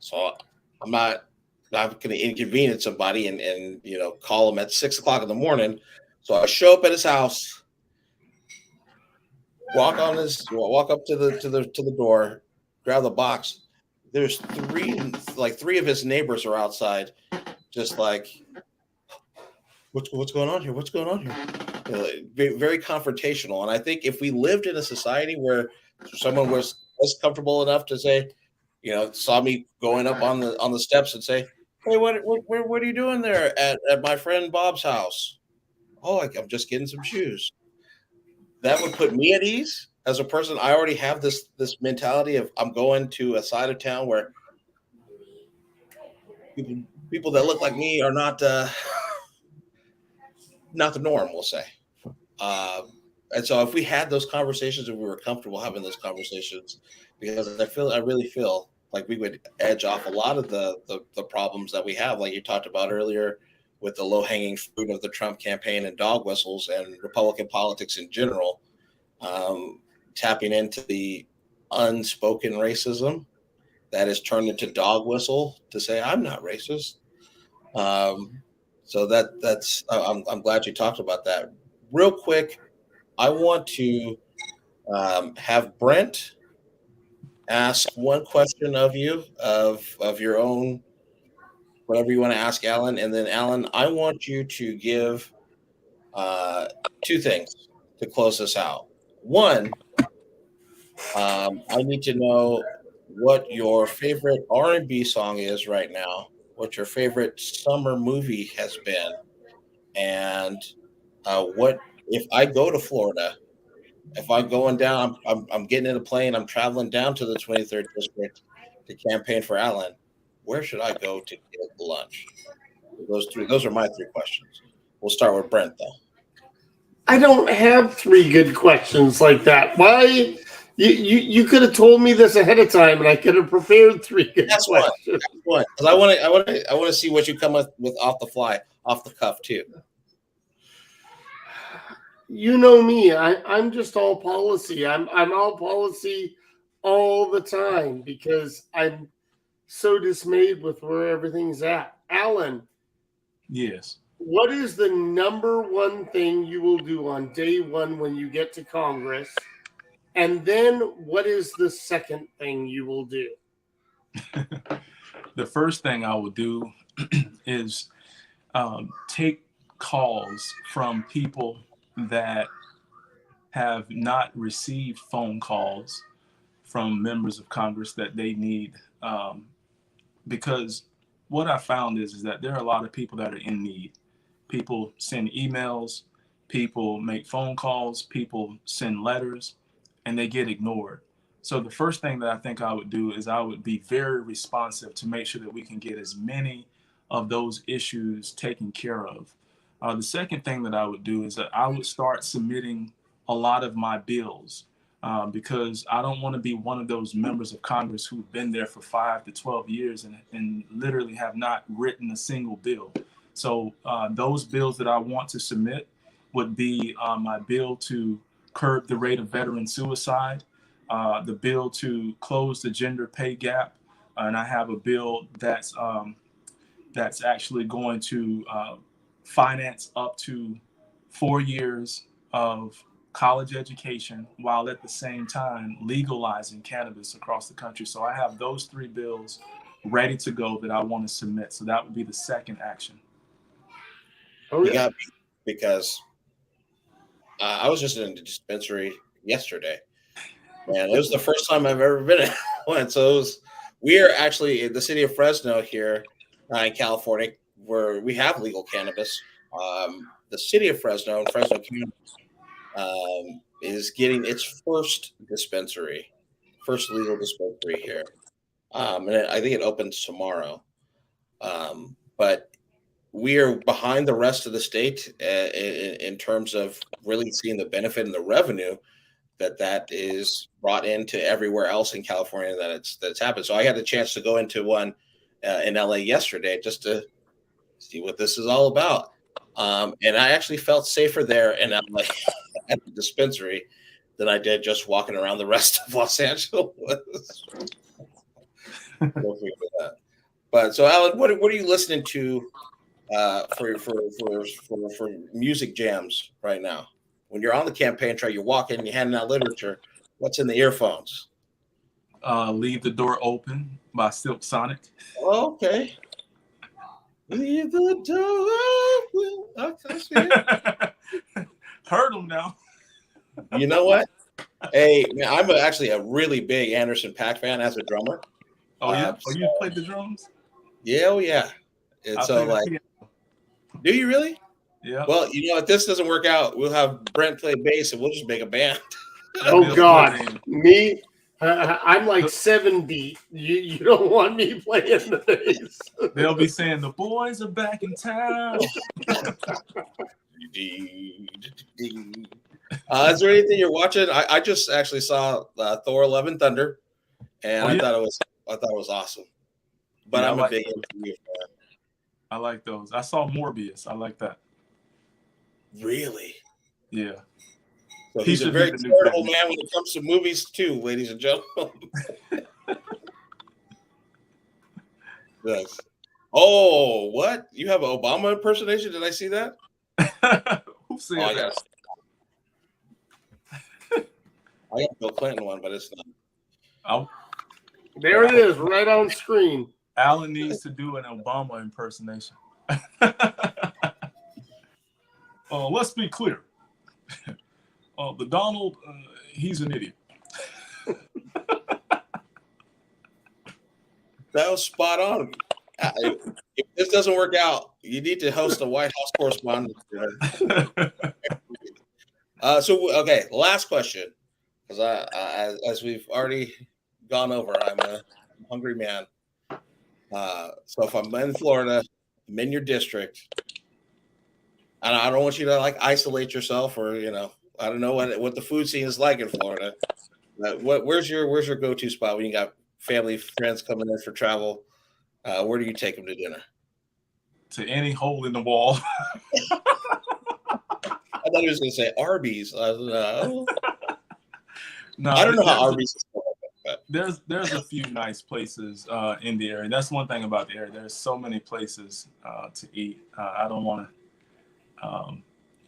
So I'm not going to inconvenience somebody and call him at 6 o'clock in the morning. So I show up at his house, walk up to the door, grab the box. There's three of his neighbors are outside, just like, what's going on here? What's going on here? Very, very confrontational. And I think if we lived in a society where someone was comfortable enough to say, saw me going up on the steps and say, "Hey, what are you doing there at my friend Bob's house?" "Oh, I'm just getting some shoes." That would put me at ease. As a person, I already have this mentality of I'm going to a side of town where people that look like me are not the norm, we'll say. And so if we had those conversations and we were comfortable having those conversations, because I really feel like we would edge off a lot of the problems that we have, like you talked about earlier with the low-hanging fruit of the Trump campaign and dog whistles and Republican politics in general. Tapping into the unspoken racism that is turned into dog whistle to say I'm not racist. So that's I'm glad you talked about that. Real quick, I want to have Brent ask one question of you of your own, whatever you want to ask Alan, and then Alan, I want you to give two things to close this out. One, I need to know what your favorite R&B song is right now, what your favorite summer movie has been, and what if I go to Florida, if I'm going down, I'm getting in a plane, I'm traveling down to the 23rd district to campaign for Alan, where should I go to get lunch? Those are my three questions. We'll start with Brent though. I don't have three good questions like that. Why? You could have told me this ahead of time, and I could have prepared three good questions. That's one. Because I want to see what you come up with off the fly, off the cuff too. You know me. I'm just all policy. I'm all policy all the time because I'm so dismayed with where everything's at. Alan, Yes. what is the number one thing you will do on day one when you get to Congress? And then what is the second thing you will do? The first thing I will do is take calls from people that have not received phone calls from members of Congress that they need. Because what I found is that there are a lot of people that are in need. People send emails, people make phone calls, people send letters, and they get ignored. So the first thing that I think I would do is I would be very responsive to make sure that we can get as many of those issues taken care of. The second thing that I would do is that I would start submitting a lot of my bills because I don't want to be one of those members of Congress who've been there for 5 to 12 years and literally have not written a single bill. So those bills that I want to submit would be my bill to curb the rate of veteran suicide, the bill to close the gender pay gap, and I have a bill that's actually going to finance up to 4 years of college education while at the same time legalizing cannabis across the country. So I have those 3 bills ready to go that I want to submit. So that would be the second action. Oh, You yeah. got me because I was just in the dispensary yesterday, and it was the first time I've ever been in one. So we are actually in the city of Fresno here in California, where we have legal cannabis. The city of Fresno County, is getting its first legal dispensary here, and I think it opens tomorrow. But we are behind the rest of the state in terms of really seeing the benefit and the revenue that is brought into everywhere else in California that's happened. So I had a chance to go into one in LA yesterday just to see what this is all about. And I actually felt safer there in LA at the dispensary than I did just walking around the rest of Los Angeles. But so, Alan, what are you listening to for music jams right now? When you're on the campaign trail, you're walking, you're handing out literature. What's in the earphones? Leave the Door Open by Silk Sonic. Oh, okay. Leave the door open. I see it. Heard them now. You know what? Hey, man, I'm actually a really big Anderson .Paak fan as a drummer. Oh, yeah? You played the drums? Yeah, oh, yeah. And so, like, do you really? Yeah. Well, you know, if this doesn't work out, we'll have Brent play bass and we'll just make a band. Oh, God. Me? I'm like 7 beat. You don't want me playing the bass. They'll be saying the boys are back in town. Is there anything you're watching? I just actually saw Thor: Love and Thunder, and I thought it was awesome. But I'm a big MCU fan. I like those. I saw Morbius. I like that. Really? Yeah. So he's a very charitable man when it comes to movies, too, ladies and gentlemen. Yes. Oh, what? You have an Obama impersonation? Did I see that? Who said that? I got Bill Clinton one, but it's not. There it is, right on screen. Alan needs to do an Obama impersonation. Let's be clear. The Donald, he's an idiot. That was spot on. If this doesn't work out, you need to host a White House correspondent. Okay, last question, because as we've already gone over, I'm a hungry man. So if I'm in Florida, I'm in your district, and I don't want you to like isolate yourself, or I don't know what the food scene is like in Florida. Where's your go-to spot when you got family, friends coming in for travel? Where do you take them to dinner? To any hole in the wall. I thought he was going to say Arby's. No, I don't know how Arby's is like that. there's a few nice places in the area. That's one thing about the area. There's so many places to eat. I don't want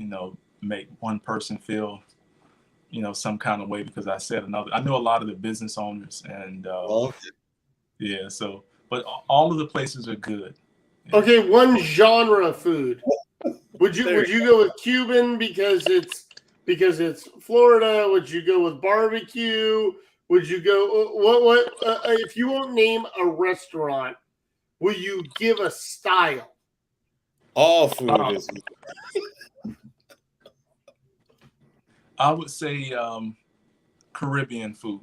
to, make one person feel, some kind of way because I said another. I know a lot of the business owners and yeah. So, but all of the places are good. Okay, one genre of food. Would you go with Cuban because it's Florida? Would you go with barbecue? Would you go what if you won't name a restaurant? Will you give a style? All food is. I would say Caribbean food.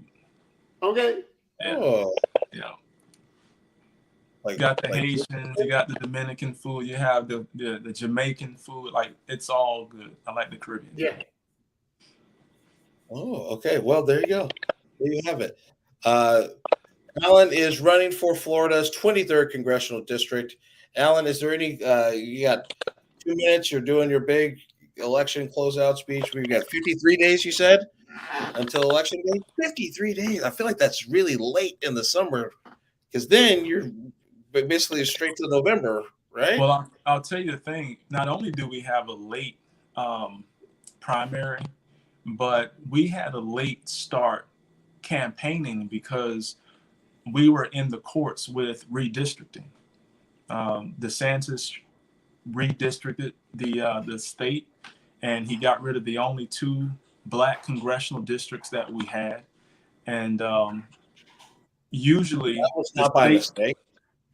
Okay. Yeah. Oh. Yeah. Like, you got the Haitians, you got the Dominican food, you have the Jamaican food. Like, it's all good. I like the Caribbean. Yeah. Oh, okay. Well, there you go. There you have it. Alan is running for Florida's 23rd congressional district. Alan, is there any? You got 2 minutes. You're doing your big election closeout speech. We've got 53 days. You said until election day. 53 days. I feel like that's really late in the summer, because then you're basically straight to November, right? Well, I'll tell you the thing. Not only do we have a late primary, but we had a late start campaigning because we were in the courts with redistricting. DeSantis redistricted the state, and he got rid of the only 2 Black congressional districts that we had. And usually that was not by mistake.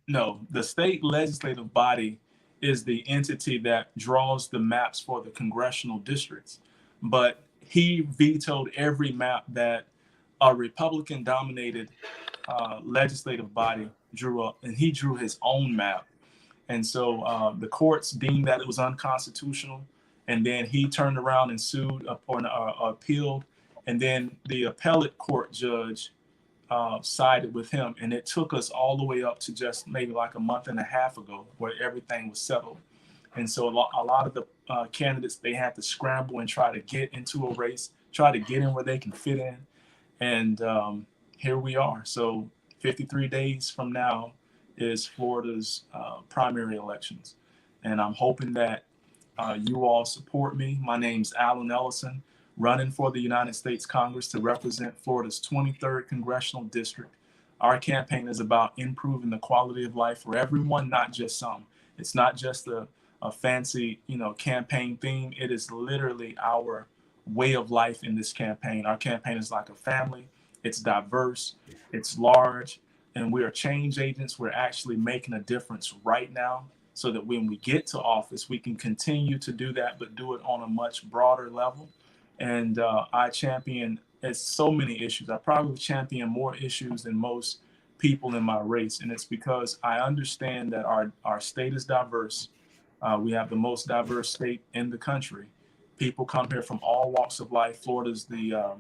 No, the state legislative body is the entity that draws the maps for the congressional districts. But he vetoed every map that a Republican-dominated legislative body drew up, and he drew his own map. And so the courts deemed that it was unconstitutional, and then he turned around and sued or appealed, and then the appellate court judge sided with him, and it took us all the way up to just maybe like a month and a half ago where everything was settled. And so a lot of the candidates, they had to scramble and try to get into a race, try to get in where they can fit in. And here we are. So 53 days from now is Florida's primary elections. And I'm hoping that you all support me. My name's Alan Ellison, running for the United States Congress to represent Florida's 23rd congressional district. Our campaign is about improving the quality of life for everyone, not just some. It's not just a fancy, campaign theme. It is literally our way of life in this campaign. Our campaign is like a family. It's diverse, it's large, and we are change agents. We're actually making a difference right now so that when we get to office, we can continue to do that, but do it on a much broader level. And I champion so many issues. I probably champion more issues than most people in my race. And it's because I understand that our state is diverse. We have the most diverse state in the country. People come here from all walks of life. Florida's the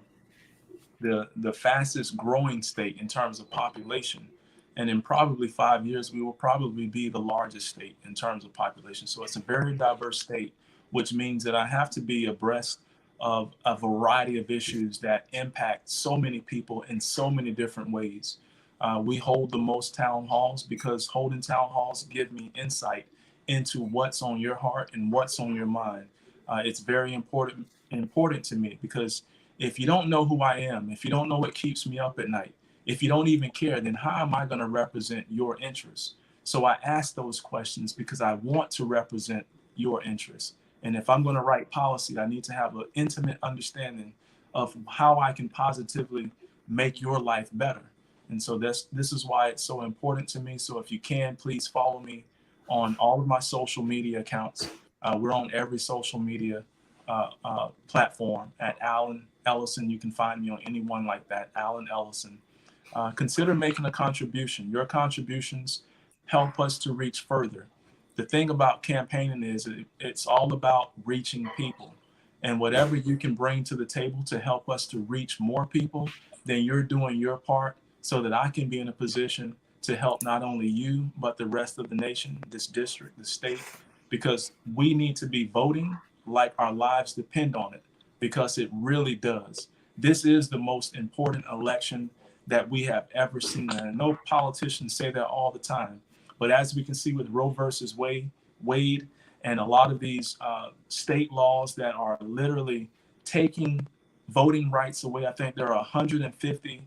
fastest growing state in terms of population. And in probably 5 years, we will probably be the largest state in terms of population. So it's a very diverse state, which means that I have to be abreast of a variety of issues that impact so many people in so many different ways. We hold the most town halls because holding town halls give me insight into what's on your heart and what's on your mind. It's very important to me because if you don't know who I am, if you don't know what keeps me up at night, if you don't even care, then how am I going to represent your interests? So I ask those questions because I want to represent your interests. And if I'm going to write policy, I need to have an intimate understanding of how I can positively make your life better. And so this is why it's so important to me. So if you can, please follow me on all of my social media accounts. We're on every social media platform at Alan Ellison. You can find me on anyone like that, Alan Ellison. Consider making a contribution. Your contributions help us to reach further. The thing about campaigning is it's all about reaching people. And whatever you can bring to the table to help us to reach more people, then you're doing your part so that I can be in a position to help not only you, but the rest of the nation, this district, the state, because we need to be voting like our lives depend on it, because it really does. This is the most important election that we have ever seen. And I know politicians say that all the time, but as we can see with Roe versus Wade and a lot of these state laws that are literally taking voting rights away, I think there are 150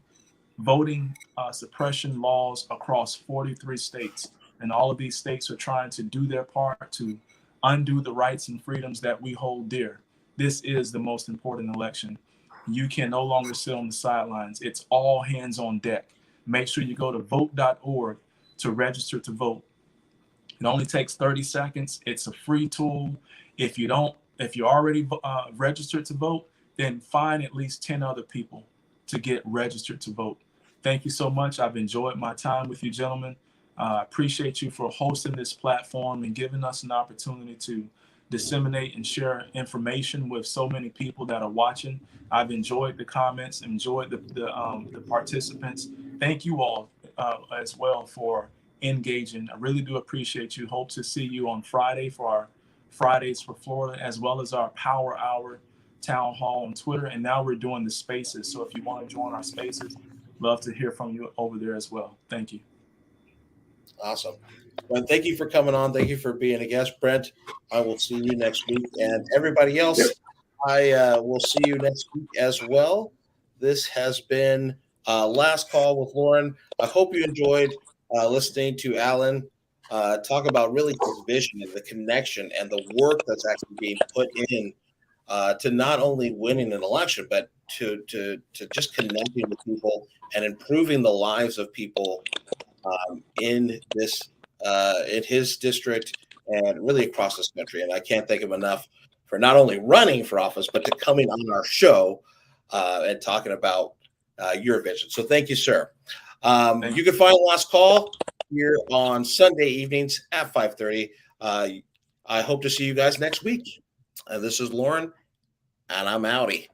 voting suppression laws across 43 states. And all of these states are trying to do their part to undo the rights and freedoms that we hold dear. This is the most important election. You can no longer sit on the sidelines. It's all hands on deck. Make sure you go to vote.org to register to vote. It only takes 30 seconds. It's a free tool. If you're already registered to vote, then find at least 10 other people to get registered to vote. Thank you so much. I've enjoyed my time with you, gentlemen. I appreciate you for hosting this platform and giving us an opportunity to disseminate and share information with so many people that are watching. I've enjoyed the comments, enjoyed the participants. Thank you all as well for engaging. I really do appreciate you. Hope to see you on Friday for our Fridays for Florida, as well as our Power Hour Town Hall on Twitter. And now we're doing the spaces. So if you want to join our spaces, love to hear from you over there as well. Thank you. Awesome. Well, thank you for coming on. Thank you for being a guest, Brent. I will see you next week. And everybody else, I will see you next week as well. This has been Last Call with Lourin. I hope you enjoyed listening to Alan talk about really his vision and the connection and the work that's actually being put in to not only winning an election, but to just connecting with people and improving the lives of people in his district and really across this country. And I can't thank him enough for not only running for office, but to coming on our show and talking about your vision. So thank you, sir. You can find Last Call here on Sunday evenings at 5:30. I hope to see you guys next week. This is Lourin, and I'm outie.